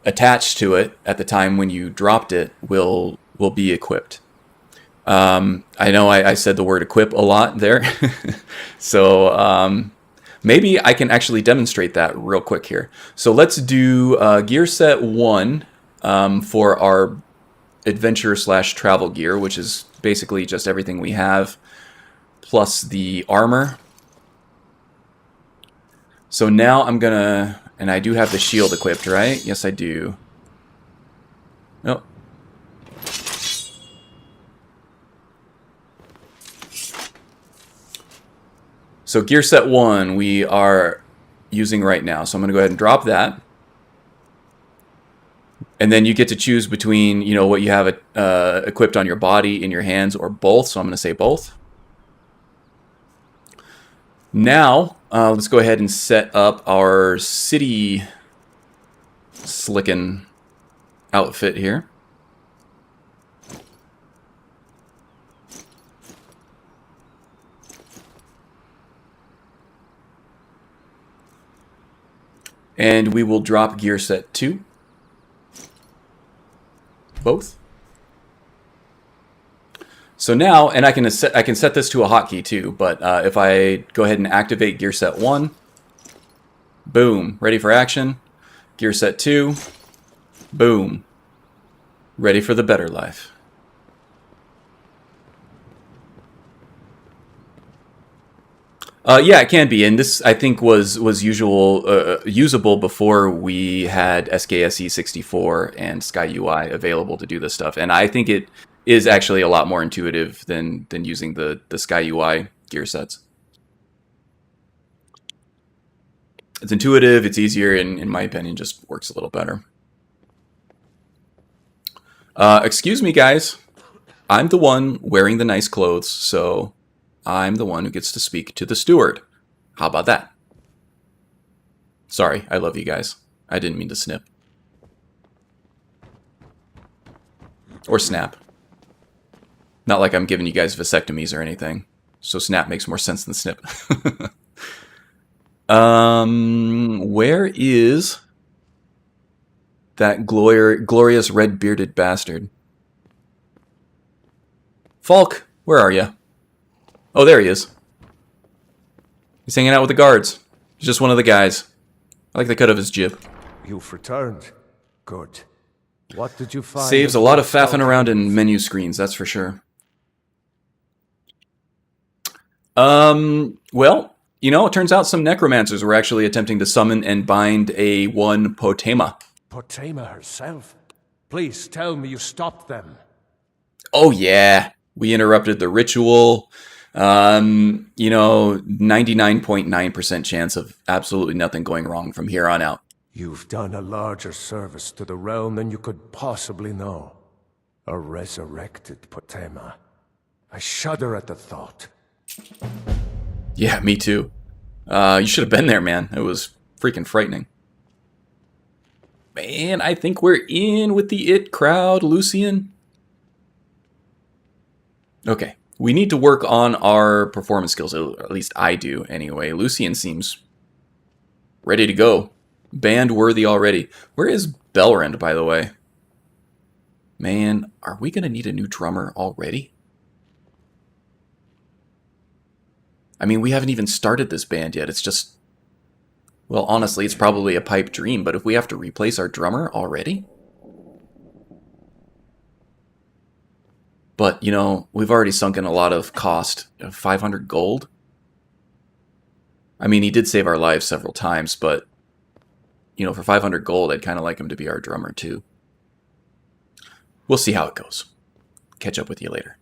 attached to it at the time when you dropped it will be equipped. I know I said the word equip a lot there. So maybe I can actually demonstrate that real quick here. So let's do gear set 1 for our adventure / travel gear, which is basically just everything we have plus the armor. So now I'm gonna, and I do have the shield equipped, right? Yes, I do. Nope. So gear set 1 we are using right now. So I'm gonna go ahead and drop that. And then you get to choose between, you know, what you have equipped on your body, in your hands, or both. So I'm gonna say both. Now, let's go ahead and set up our city slickin' outfit here. And we will drop gear set 2. Both. So now, and I can set this to a hotkey too, but if I go ahead and activate gear set 1, boom, ready for action. Gear set 2, boom, ready for the better life. Yeah, it can be, and this I think was usable before we had SKSE 64 and SkyUI available to do this stuff, and I think it is actually a lot more intuitive than using the SkyUI gear sets. It's intuitive, it's easier, and in my opinion, just works a little better. Excuse me, guys. I'm the one wearing the nice clothes, so I'm the one who gets to speak to the steward. How about that? Sorry, I love you guys. I didn't mean to snip. Or snap. Not like I'm giving you guys vasectomies or anything. So snap makes more sense than snip. Where is that glorious red-bearded bastard? Falk, where are you? Oh, there he is. He's hanging out with the guards. He's just one of the guys. I like the cut of his jib. You've returned. Good. What did you find? Saves a lot of faffing around in menu screens, that's for sure. Well, you know, it turns out some necromancers were actually attempting to summon and bind a one Potema. Potema herself? Please tell me you stopped them. Oh yeah, we interrupted the ritual. You know, 99.9% chance of absolutely nothing going wrong from here on out. You've done a larger service to the realm than you could possibly know. A resurrected Potema. I shudder at the thought. Yeah, me too. You should have been there, man. It was freaking frightening. Man, I think we're in with the it crowd, Lucian. Okay, we need to work on our performance skills, or at least I do anyway. Lucian seems ready to go. Band worthy already. Where is Belrand, by the way? Man, are we going to need a new drummer already? I mean, we haven't even started this band yet. It's just... Well, honestly, it's probably a pipe dream, but if we have to replace our drummer already? But, you know, we've already sunk in a lot of cost. 500 gold? I mean, he did save our lives several times, but... You know, for 500 gold, I'd kind of like him to be our drummer, too. We'll see how it goes. Catch up with you later.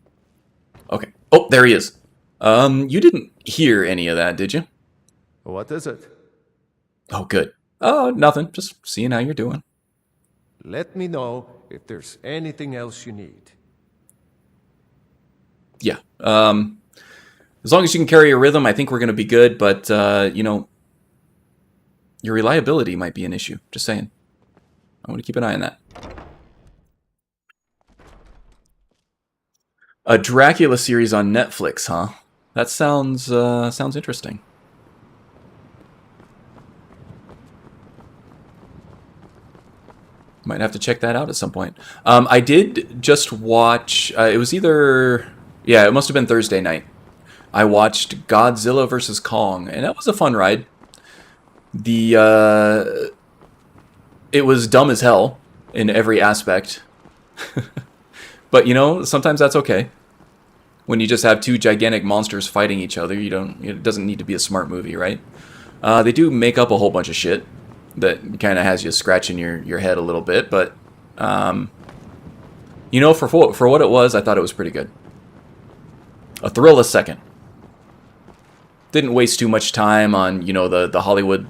Okay. Oh, there he is. You didn't hear any of that, did you? What is it? Oh, good. Oh, nothing. Just seeing how you're doing. Let me know if there's anything else you need. Yeah. As long as you can carry a rhythm, I think we're going to be good, but, you know, your reliability might be an issue. Just saying. I want to keep an eye on that. A Dracula series on Netflix, huh? That sounds interesting. Might have to check that out at some point. I did just watch... it was either... Yeah, it must have been Thursday night. I watched Godzilla vs. Kong, and that was a fun ride. It was dumb as hell in every aspect. But, you know, sometimes that's okay. When you just have two gigantic monsters fighting each other, it doesn't need to be a smart movie, right? They do make up a whole bunch of shit that kind of has you scratching your head a little bit, but you know, for what it was, I thought it was pretty good. A thrill a second. Didn't waste too much time on, you know, the Hollywood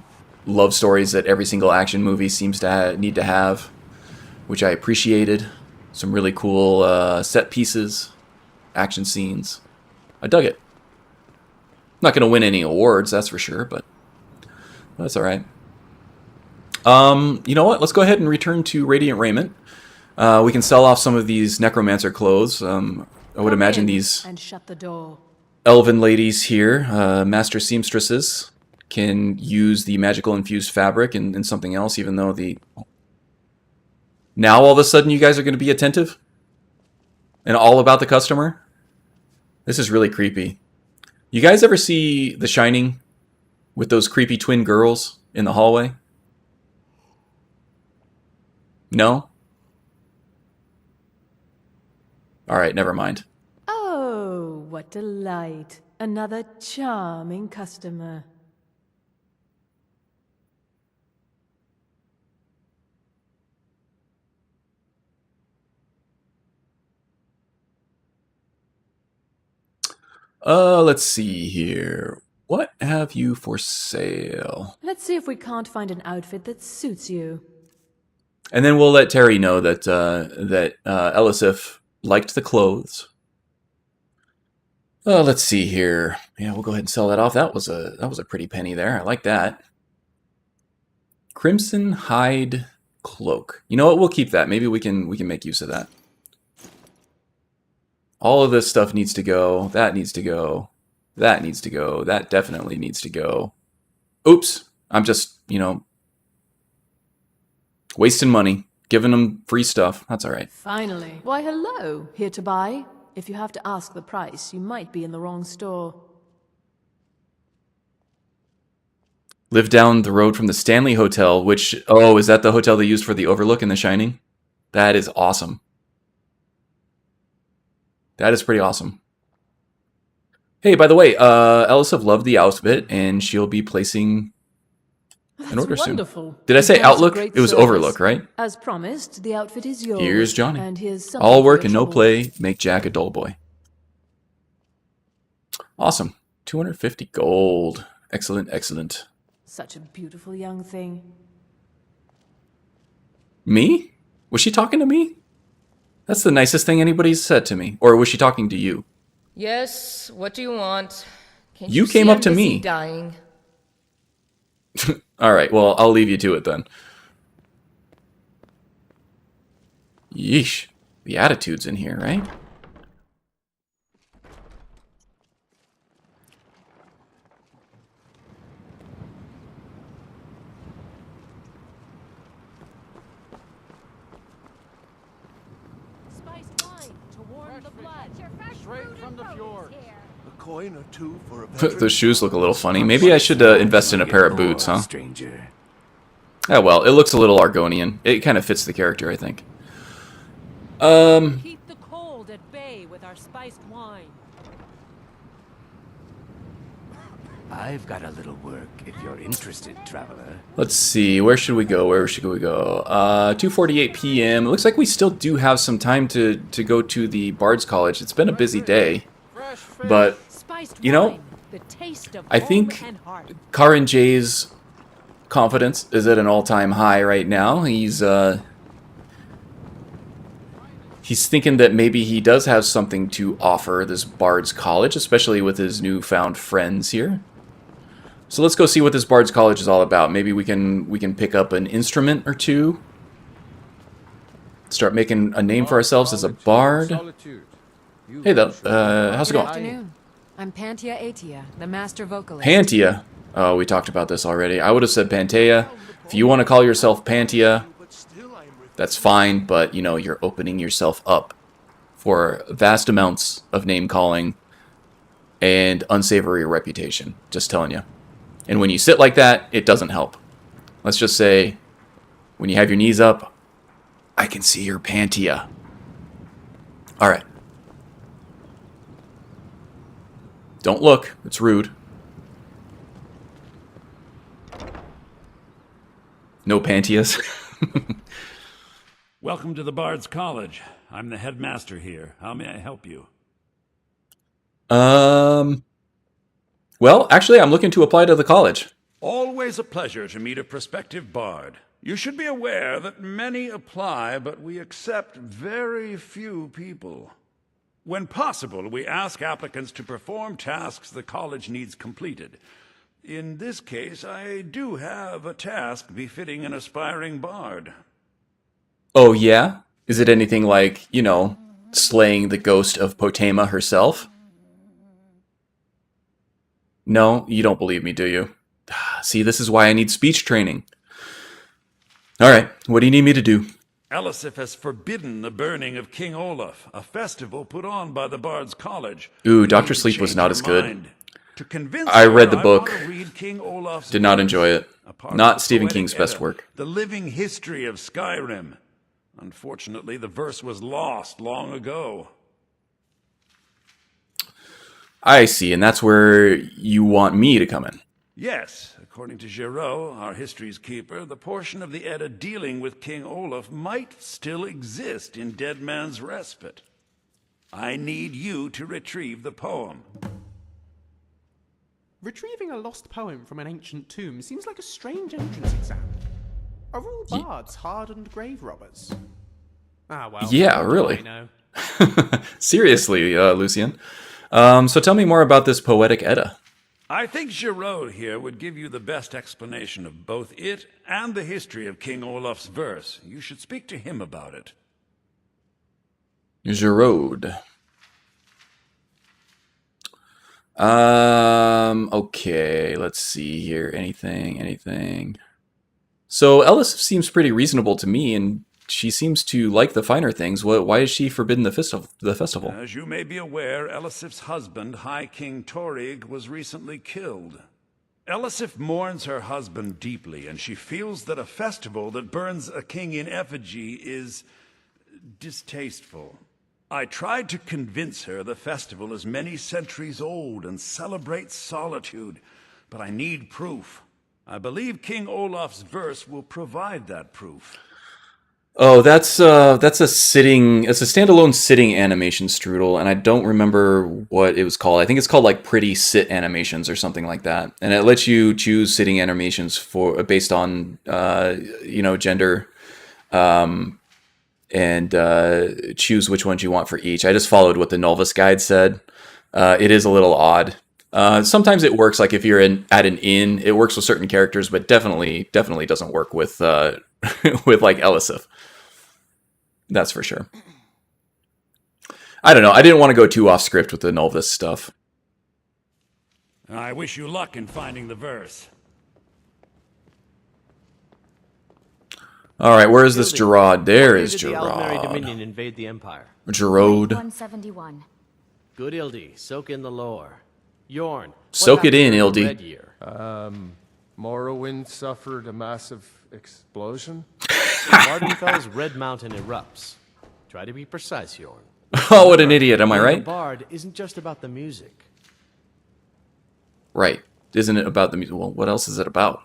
love stories that every single action movie seems to need to have, which I appreciated. Some really cool set pieces, action scenes. I dug it. Not going to win any awards, that's for sure, but that's all right. You know what? Let's go ahead and return to Radiant Raiment. We can sell off some of these Necromancer clothes. I would imagine these and shut the door. elven ladies here, master seamstresses, can use the magical infused fabric and something else, even though the... Now all of a sudden you guys are going to be attentive? And all about the customer? This is really creepy. You guys ever see The Shining with those creepy twin girls in the hallway? No? Alright, never mind. Oh, what delight. Another charming customer. Let's see here. What have you for sale? Let's see if we can't find an outfit that suits you. And then we'll let Terry know that Elisif liked the clothes. Let's see here. Yeah, we'll go ahead and sell that off. That was a pretty penny there. I like that. Crimson hide cloak. You know what? We'll keep that. Maybe we can make use of that. All of this stuff needs to go. That needs to go. That needs to go. That definitely needs to go. Oops. I'm just, you know, wasting money. Giving them free stuff. That's all right. Finally. Why, hello. Here to buy? If you have to ask the price, you might be in the wrong store. Live down the road from the Stanley Hotel, which... Oh, is that the hotel they used for the Overlook in The Shining? That is awesome. That is pretty awesome. Hey, by the way, Elisif loved the outfit, and she'll be placing an order wonderful. soon. Did I say That's Outlook? great It was service. Overlook, right? As promised, the outfit is yours. Here's Johnny. And here's something All for work your and no trouble. play make Jack a dull boy. Awesome. 250 gold. Excellent, excellent. Such a beautiful young thing. Me? Was she talking to me? That's the nicest thing anybody's said to me. Or was she talking to you? Yes, what do you want? Can't You see came up I'm to busy me. Dying. Alright, well, I'll leave you to it then. Yeesh. The attitude's in here, right? A coin or two for a Those shoes look a little funny. Maybe I should invest in a pair of boots, huh? Stranger. Oh well, it looks a little Argonian. It kind of fits the character, I think. Keep the cold at bay with our spiced wine. I've got a little work if you're interested, traveler. Let's see, where should we go? Where should we go? 2:48 p.m. It looks like we still do have some time to go to the Bard's College. It's been a busy day, but you know, I think Karin J's confidence is at an all-time high right now. He's thinking that maybe he does have something to offer this Bard's College, especially with his newfound friends here. So let's go see what this Bard's College is all about. Maybe we can pick up an instrument or two. Start making a name for ourselves as a bard. Hey though, how's it Good going? afternoon. I'm Pantia Atia, the master vocalist. Pantia. Oh, we talked about this already. I would have said Pantea. If you want to call yourself Pantia, that's fine, but you know, you're opening yourself up for vast amounts of name calling and unsavory reputation. Just telling you. And when you sit like that, it doesn't help. Let's just say, when you have your knees up, I can see your Pantia. Alright. Don't look. It's rude. No Pantias. Welcome to the Bard's College. I'm the headmaster here. How may I help you? Well, actually, I'm looking to apply to the college. Always a pleasure to meet a prospective bard. You should be aware that many apply, but we accept very few people. When possible, we ask applicants to perform tasks the college needs completed. In this case, I do have a task befitting an aspiring bard. Oh, yeah? Is it anything like, you know, slaying the ghost of Potema herself? No, you don't believe me, do you? See, this is why I need speech training. Alright, what do you need me to do? Elisif has forbidden the burning of King Olaf, a festival put on by the Bard's College. Ooh, Dr. Sleep was not as good. I read the book. Olaf's Did not enjoy it. Not Stephen King's best work. The living history of Skyrim. Unfortunately, the verse was lost long ago. I see, and that's where you want me to come in. Yes, according to Giraud, our history's keeper, the portion of the Edda dealing with King Olaf might still exist in Dead Man's Respite. I need you to retrieve the poem. Retrieving a lost poem from an ancient tomb seems like a strange entrance exam. Are all bards hardened grave robbers? Ah, well. Yeah, what do really. I know? Seriously, Lucian. So tell me more about this poetic Edda. I think Giraud here would give you the best explanation of both it and the history of King Olaf's verse. You should speak to him about it. Giraud. Okay, let's see here. Anything. So Ellis seems pretty reasonable to me, and she seems to like the finer things. Why is she forbidden the festival? As you may be aware, Elisif's husband, High King Torig, was recently killed. Elisif mourns her husband deeply, and she feels that a festival that burns a king in effigy is distasteful. I tried to convince her the festival is many centuries old and celebrates solitude, but I need proof. I believe King Olaf's verse will provide that proof. Oh, it's a standalone sitting animation strudel, and I don't remember what it was called. I think it's called like Pretty Sit Animations or something like that. And it lets you choose sitting animations based on gender and choose which ones you want for each. I just followed what the Novice guide said. It is a little odd. Sometimes it works, like if you're at an inn, it works with certain characters, but definitely doesn't work with with like Elisif. That's for sure. I don't know. I didn't want to go too off script with the Novice stuff. I wish you luck in finding the verse. All right, where is this Gerard? There is Did the Aldmeri Dominion Gerard. invade the Empire? Gerard. 171. Good, Ildi. Soak in the lore. Yorn. Soak it in, Red Ildi. Year? Morrowind suffered a massive explosion? Vardenfell's Red Mountain erupts. Try to be precise, Yorn. Oh, what an idiot, am I The right? Bard isn't just about the music. Right. Isn't it about the music? Well, what else is it about?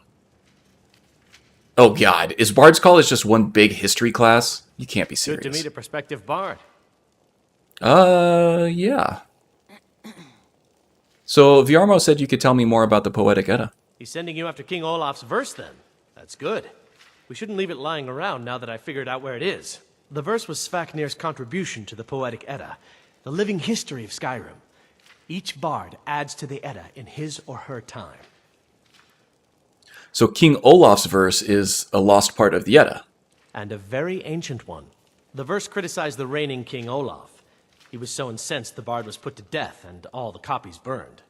Oh, God. Is Bard's College just one big history class? You can't be serious. Good to meet a prospective bard. Yeah. So, Viarmo said you could tell me more about the Poetic Edda. He's sending you after King Olaf's verse, then. That's good. We shouldn't leave it lying around now that I figured out where it is. The verse was Svafnir's contribution to the Poetic Edda, the living history of Skyrim. Each bard adds to the Edda in his or her time. So King Olaf's verse is a lost part of the Edda. And a very ancient one. The verse criticized the reigning King Olaf. He was so incensed the bard was put to death and all the copies burned.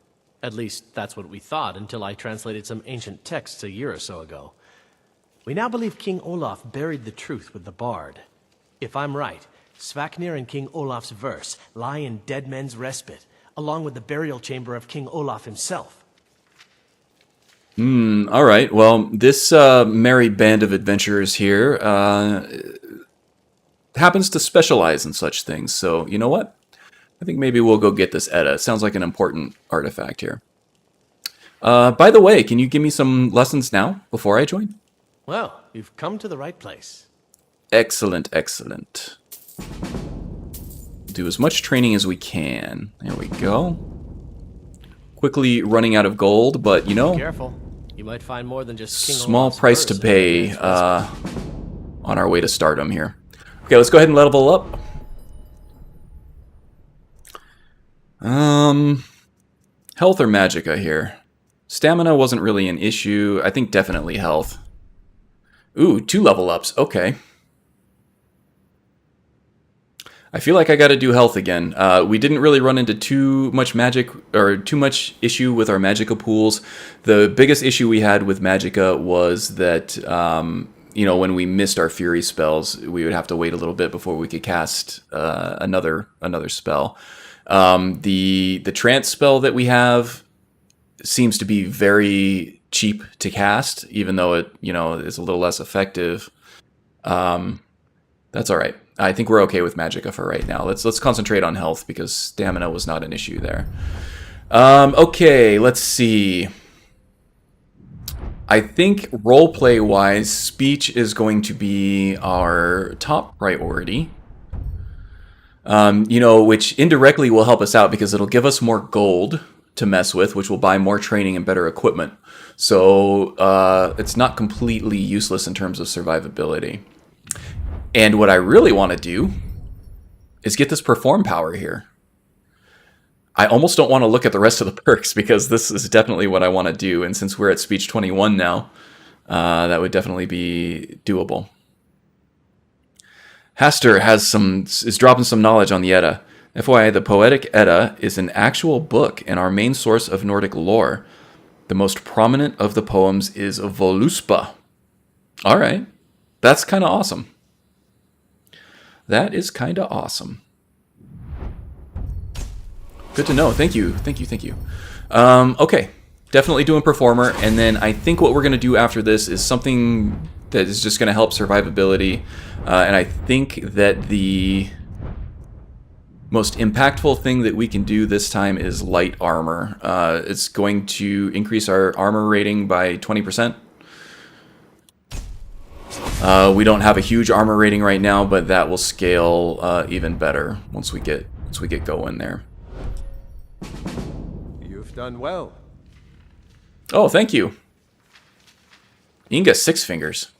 At least, that's what we thought until I translated some ancient texts a year or so ago. We now believe King Olaf buried the truth with the bard. If I'm right, Svafnir and King Olaf's verse lie in Dead Men's Respite, along with the burial chamber of King Olaf himself. All right. Well, this merry band of adventurers here happens to specialize in such things. So, you know what? I think maybe we'll go get this Edda. It sounds like an important artifact here. By the way, can you give me some lessons now before I join? Well, you've come to the right place. Excellent, excellent. Do as much training as we can. There we go. Quickly running out of gold, but you know, Careful. You might find more than just King small Olaf's price to verse pay in on our way to stardom here. Okay, let's go ahead and level up. Health or magicka here? Stamina wasn't really an issue. I think definitely health. Ooh, 2 level ups. Okay. I feel like I got to do health again. We didn't really run into too much magic or too much issue with our magicka pools. The biggest issue we had with magicka was that you know, when we missed our fury spells, we would have to wait a little bit before we could cast another spell. The trance spell that we have seems to be very cheap to cast, even though it, you know, is a little less effective. That's all right. I think we're okay with magicka for right now. Let's concentrate on health because stamina was not an issue there. Okay, let's see. I think roleplay wise, speech is going to be our top priority. You know, which indirectly will help us out because it'll give us more gold to mess with, which will buy more training and better equipment. So it's not completely useless in terms of survivability. And what I really want to do is get this perform power here. I almost don't want to look at the rest of the perks because this is definitely what I want to do. And since we're at speech 21 now, that would definitely be doable. Haster is dropping some knowledge on the Edda. FYI, the Poetic Edda is an actual book and our main source of Nordic lore. The most prominent of the poems is Voluspa. All right. That's kind of awesome. That is kind of awesome. Good to know. Thank you. Thank you. Thank you. Okay. Definitely doing Performer. And then I think what we're going to do after this is something that is just going to help survivability. And I think that the most impactful thing that we can do this time is light armor. It's going to increase our armor rating by 20%. We don't have a huge armor rating right now, but that will scale even better once we get going there. You've done well. Oh, thank you. Inga 6 fingers.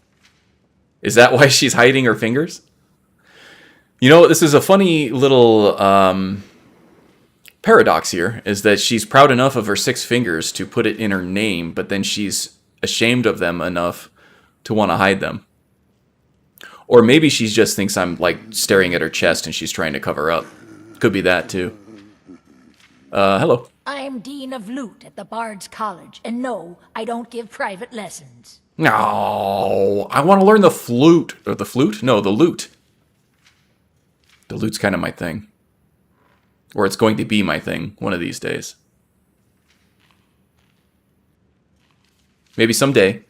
Is that why she's hiding her fingers? You know, this is a funny little paradox here, is that she's proud enough of her 6 fingers to put it in her name, but then she's ashamed of them enough to want to hide them. Or maybe she just thinks I'm, like, staring at her chest and she's trying to cover up. Could be that, too. Hello. I'm Dean of Lute at the Bard's College, and no, I don't give private lessons. No, I want to learn the flute. Or the flute? No, the lute. The lute's kind of my thing. Or it's going to be my thing one of these days. Maybe someday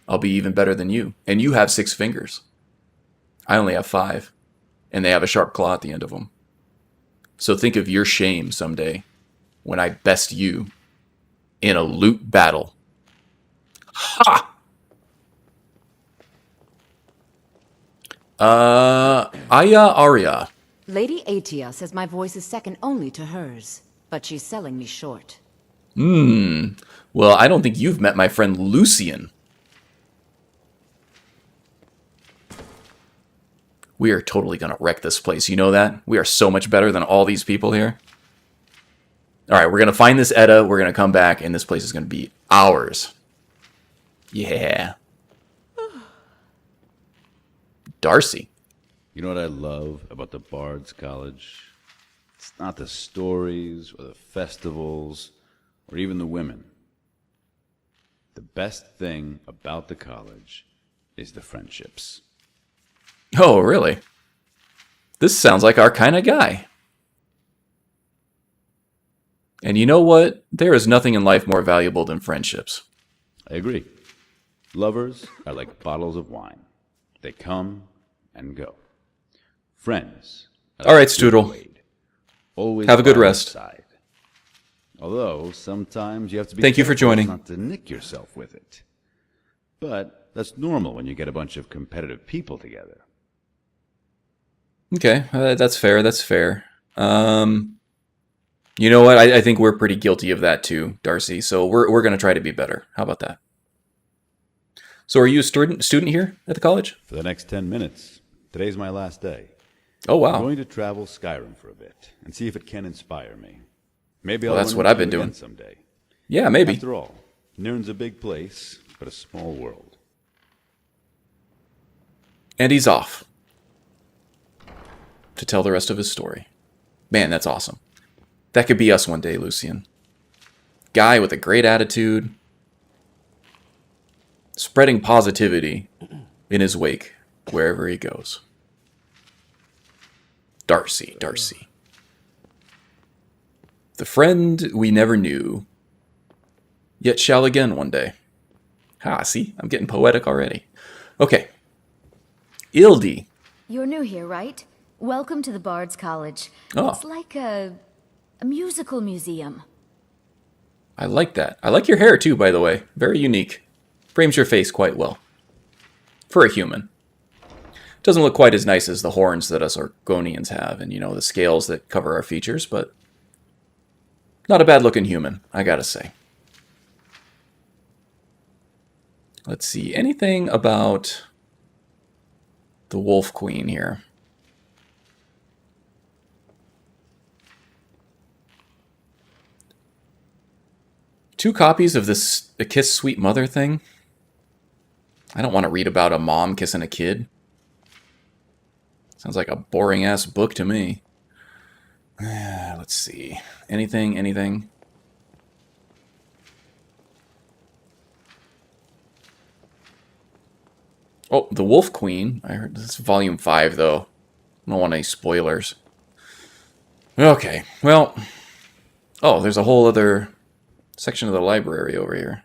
I'll be even better than you. And you have 6 fingers. I only have 5. And they have a sharp claw at the end of them. So think of your shame someday when I best you in a lute battle. Ha! Aya Aria. Lady Atia says my voice is second only to hers, but she's selling me short. Well, I don't think you've met my friend Lucian. We are totally going to wreck this place. You know that? We are so much better than all these people here. Alright, we're going to find this Edda. We're going to come back, and this place is going to be ours. Yeah. Darcy. You know what I love about the Bard's College? It's not the stories or the festivals or even the women. The best thing about the college is the friendships. Oh, really? This sounds like our kind of guy. And you know what? There is nothing in life more valuable than friendships. I agree. Lovers are like bottles of wine. They come and go. Friends. All right, Stoodle. Always have a good rest. Side. Although sometimes you have to be Thank you for joining. Not to nick yourself with it. But that's normal when you get a bunch of competitive people together. Okay, that's fair. That's fair. You know what? I think we're pretty guilty of that too, Darcy. So we're going to try to be better. How about that? So are you a student here at the college? For the next 10 minutes. Today's my last day. Oh, wow. I'm going to travel Skyrim for a bit and see if it can inspire me. Maybe I'll that's what I've been doing someday. Yeah, maybe. After all, Nirn's a big place, but a small world. And he's off to tell the rest of his story. Man, that's awesome. That could be us one day, Lucian. Guy with a great attitude, spreading positivity in his wake wherever he goes. Darcy, Darcy. The friend we never knew, yet shall again one day. Ha, see? I'm getting poetic already. Okay. Ildi. You're new here, right? Welcome to the Bard's College. Oh. It's like a musical museum. I like that. I like your hair too, by the way. Very unique. Frames your face quite well. For a human. Doesn't look quite as nice as the horns that us Argonians have, and, you know, the scales that cover our features, but not a bad-looking human, I gotta say. Let's see, anything about the Wolf Queen here? Two copies of this A Kiss Sweet Mother thing? I don't want to read about a mom kissing a kid. Sounds like a boring-ass book to me. Let's see. Anything? Oh, The Wolf Queen. I heard this is volume 5, though. I don't want any spoilers. Okay, well... Oh, there's a whole other section of the library over here.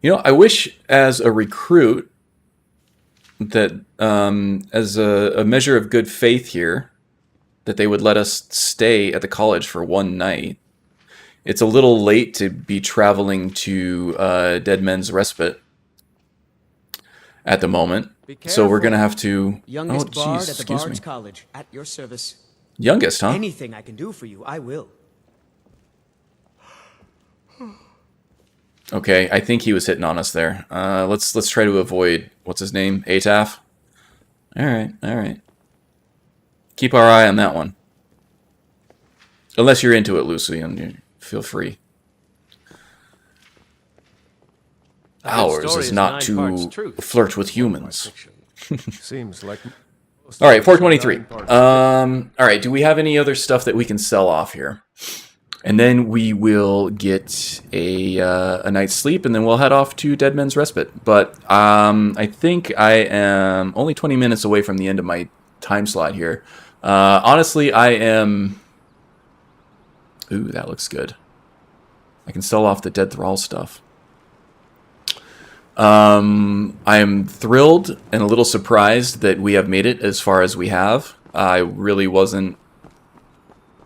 You know, I wish as a recruit that as a measure of good faith here, that they would let us stay at the college for one night. It's a little late to be traveling to Dead Men's Respite at the moment. So we're going to have to... Youngest bard at the excuse Bard's me. College, at your service. Youngest, huh? Anything I can do for you, I will. Okay, I think he was hitting on us there. Let's try to avoid, what's his name? Ataf? Alright. Keep our eye on that one. Unless you're into it, Lucy, and you feel free. Ours is not to flirt with humans. Seems like... Alright, 423. Alright, do we have any other stuff that we can sell off here? And then we will get a night's sleep, and then we'll head off to Dead Men's Respite. But I think I am only 20 minutes away from the end of my time slot here. Honestly, I am... Ooh, that looks good. I can sell off the Dead Thrall stuff. I am thrilled and a little surprised that we have made it as far as we have. I really wasn't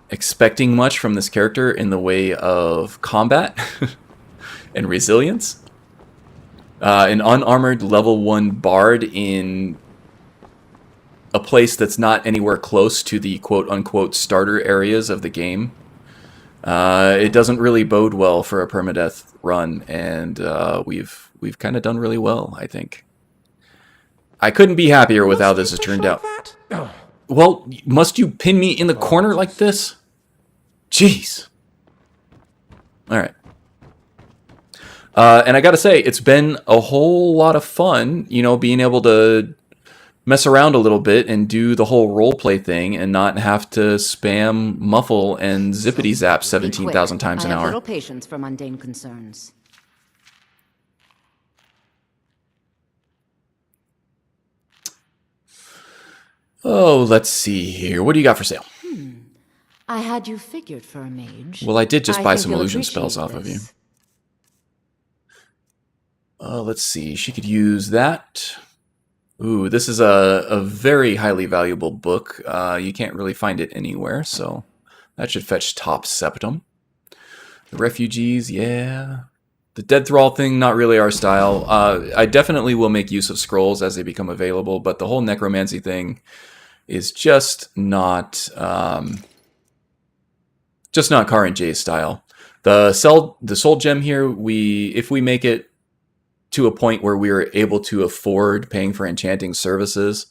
expecting much from this character in the way of combat and resilience. An unarmored level 1 bard in a place that's not anywhere close to the quote-unquote starter areas of the game. It doesn't really bode well for a permadeath run, and we've kind of done really well, I think. I couldn't be happier with how this has turned out. Well, must you pin me in the corner like this? Jeez. Alright. And I gotta say, it's been a whole lot of fun, you know, being able to mess around a little bit and do the whole roleplay thing and not have to spam muffle and zippity zap 17,000 times an I have hour. little patience for mundane concerns. Oh, let's see here. What do you got for sale? I had you figured for a mage. Well, I did just buy think some you'll illusion appreciate spells off of you. this. Let's see. She could use that. Ooh, this is a very highly valuable book. You can't really find it anywhere, so that should fetch top septum. The refugees, yeah. The Dead Thrall thing, not really our style. I definitely will make use of scrolls as they become available, but the whole necromancy thing is just not Car and J's style. The soul gem here, if we make it to a point where we are able to afford paying for enchanting services,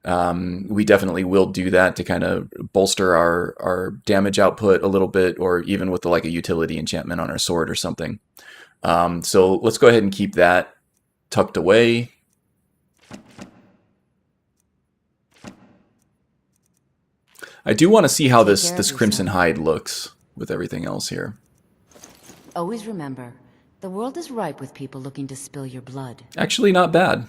we definitely will do that to kind of bolster our damage output a little bit, or even with like a utility enchantment on our sword or something. So let's go ahead and keep that tucked away. I do want to see how this Crimson Hide looks with everything else here. Always remember, the world is ripe with people looking to spill your blood. Actually, not bad.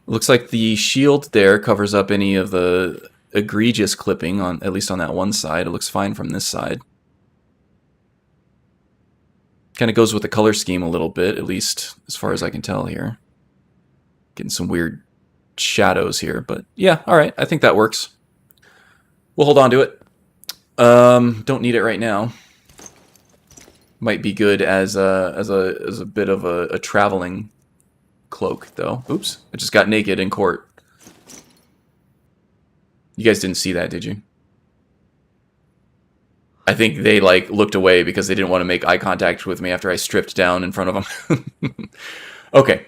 Looks like the shield there covers up any of the egregious clipping, at least on that one side. It looks fine from this side. Kind of goes with the color scheme a little bit, at least as far as I can tell here. Getting some weird shadows here, but yeah, alright, I think that works. We'll hold on to it. Don't need it right now. Might be good as a bit of a traveling cloak, though. Oops, I just got naked in court. You guys didn't see that, did you? I think they like looked away because they didn't want to make eye contact with me after I stripped down in front of them. Okay.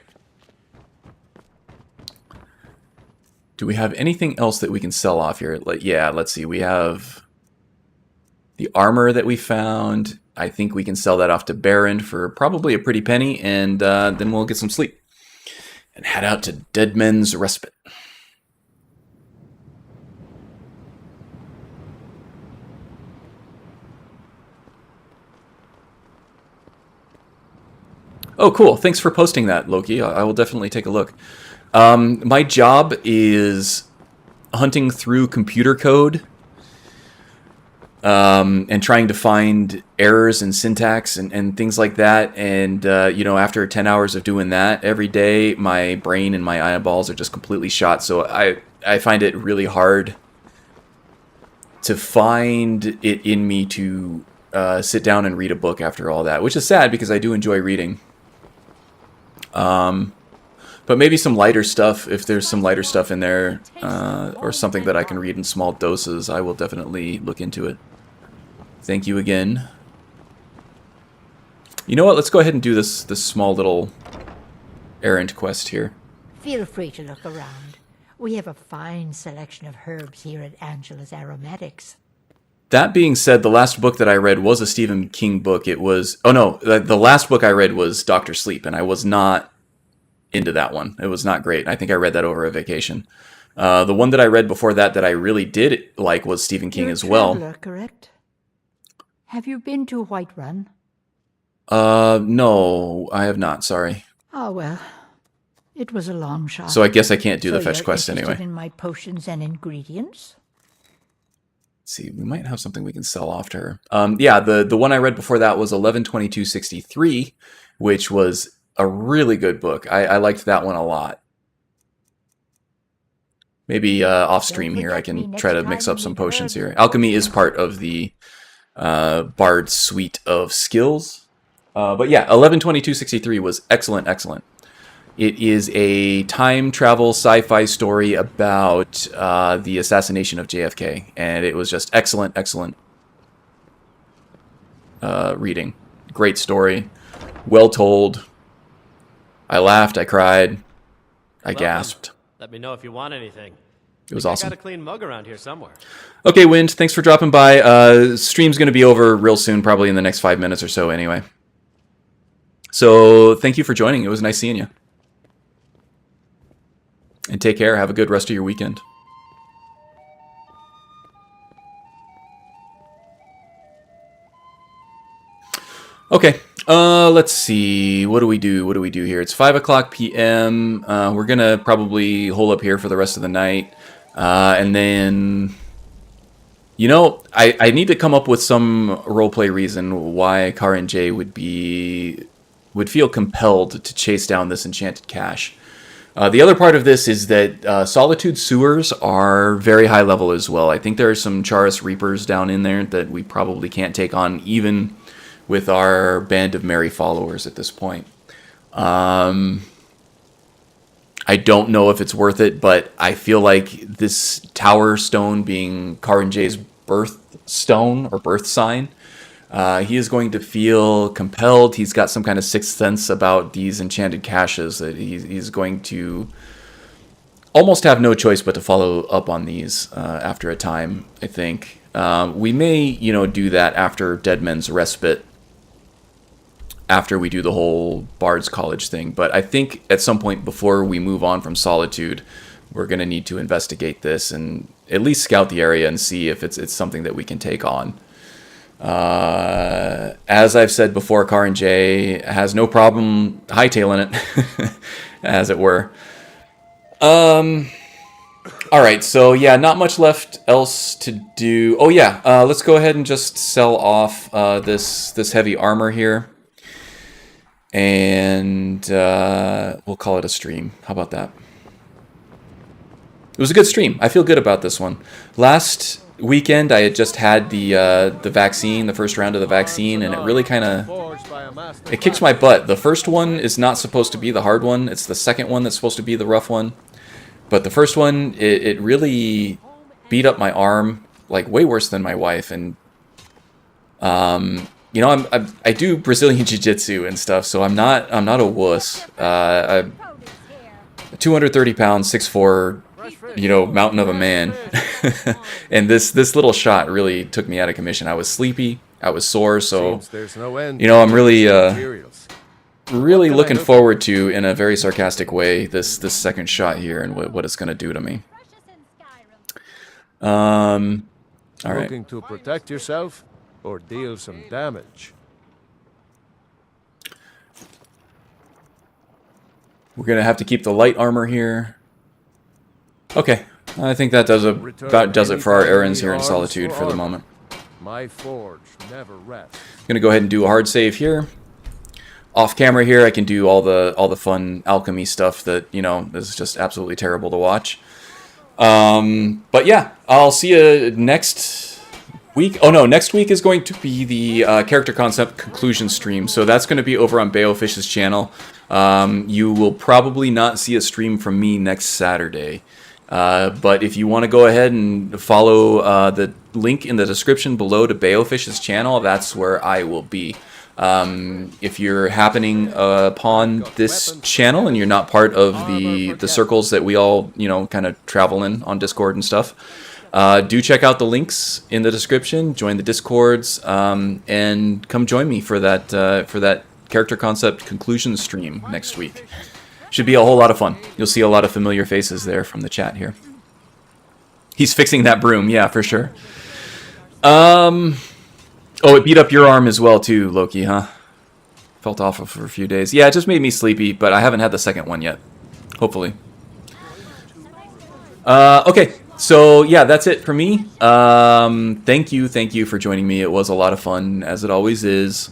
Do we have anything else that we can sell off here? Yeah, let's see. We have the armor that we found. I think we can sell that off to Baron for probably a pretty penny, and then we'll get some sleep. And head out to Dead Men's Respite. Oh, cool. Thanks for posting that, Loki. I will definitely take a look. My job is hunting through computer code and trying to find errors in syntax and things like that. And, you know, after 10 hours of doing that every day, my brain and my eyeballs are just completely shot. So I find it really hard to find it in me to sit down and read a book after all that, which is sad because I do enjoy reading. But maybe some lighter stuff, if there's some lighter stuff in there, or something that I can read in small doses, I will definitely look into it. Thank you again. You know what? Let's go ahead and do this small little errand quest here. Feel free to look around. We have a fine selection of herbs here at Angela's Aromatics. That being said, the last book that I read was a Stephen King book. It was... Oh, no. The last book I read was Dr. Sleep, and I was not into that one. It was not great. I think I read that over a vacation. The one that I read before that I really did like was Stephen King as well. You're a traveler, correct? Have you been to Whiterun? No, I have not. Sorry. Oh, well. It was a long shot. So I guess I can't do the fetch you're quest interested anyway. in my potions and ingredients? Let's see, we might have something we can sell off to her. Yeah, the one I read before that was 11/22/63, which was a really good book. I liked that one a lot. Maybe off stream here I can try to mix up some potions here. Alchemy is part of the Bard's suite of skills. But yeah, 11/22/63 was excellent, excellent. It is a time travel sci-fi story about the assassination of JFK, and it was just excellent, excellent reading. Great story, well told. I laughed, I cried, I gasped. Let me know if you want anything. It was I awesome. got a clean mug around here somewhere. Okay, Wind, thanks for dropping by. Stream's going to be over real soon, probably in the next 5 minutes or so anyway. So thank you for joining. It was nice seeing you. And take care. Have a good rest of your weekend. Okay. Let's see. What do we do? What do we do here? It's 5:00 p.m. We're going to probably hole up here for the rest of the night. And then... You know, I need to come up with some roleplay reason why Karin J would feel compelled to chase down this enchanted cache. The other part of this is that Solitude sewers are very high level as well. I think there are some Charis Reapers down in there that we probably can't take on, even with our band of merry followers at this point. I don't know if it's worth it, but I feel like this tower stone being Karin J's birth stone or birth sign, he is going to feel compelled. He's got some kind of sixth sense about these enchanted caches that he's going to almost have no choice but to follow up on these after a time, I think. We may, do that after Dead Men's Respite, after we do the whole Bard's College thing. But I think at some point before we move on from Solitude, we're going to need to investigate this and at least scout the area and see if it's something that we can take on. As I've said before, Karin J has no problem hightailing it, as it were. Alright, so yeah, not much left else to do. Oh yeah, let's go ahead and just sell off this heavy armor here. And we'll call it a stream. How about that? It was a good stream. I feel good about this one. Last weekend, I had just had the vaccine, the first round of the vaccine, and it really kind of... It kicks my butt. The first one is not supposed to be the hard one. It's the second one that's supposed to be the rough one. But the first one, it really beat up my arm, like way worse than my wife. And, I do Brazilian Jiu-Jitsu and stuff, so I'm not a wuss. I'm 230 pounds, 6'4", mountain of a man. And this little shot really took me out of commission. I was sleepy, I was sore, so I'm really looking forward to, in a very sarcastic way, this second shot here and what it's going to do to me. All right. Looking to protect yourself or deal some damage? We're going to have to keep the light armor here. Okay, I think that about does it for our errands here in Solitude for the moment. My forge never rests. I'm gonna go ahead and do a hard save here. Off camera here, I can do all the fun alchemy stuff that is just absolutely terrible to watch. But yeah, I'll see you next week. Oh no, next week is going to be the character concept conclusion stream. So that's going to be over on Baofish's channel. You will probably not see a stream from me next Saturday. But if you want to go ahead and follow the link in the description below to Baofish's channel, that's where I will be. If you're happening upon this channel and you're not part of the circles that we all, you know, kind of travel in on Discord and stuff, do check out the links in the description, join the Discords, and come join me for that character concept conclusion stream next week. Should be a whole lot of fun. You'll see a lot of familiar faces there from the chat here. He's fixing that broom, yeah, for sure. Oh, it beat up your arm as well too, Loki, huh? Felt awful for a few days. Yeah, it just made me sleepy, but I haven't had the second one yet. Hopefully. Okay, so yeah, that's it for me. Thank you for joining me. It was a lot of fun, as it always is.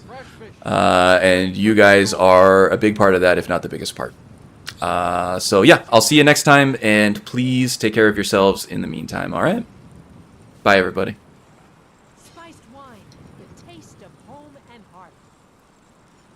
And you guys are a big part of that, if not the biggest part. So yeah, I'll see you next time, and please take care of yourselves in the meantime, alright? Bye, everybody.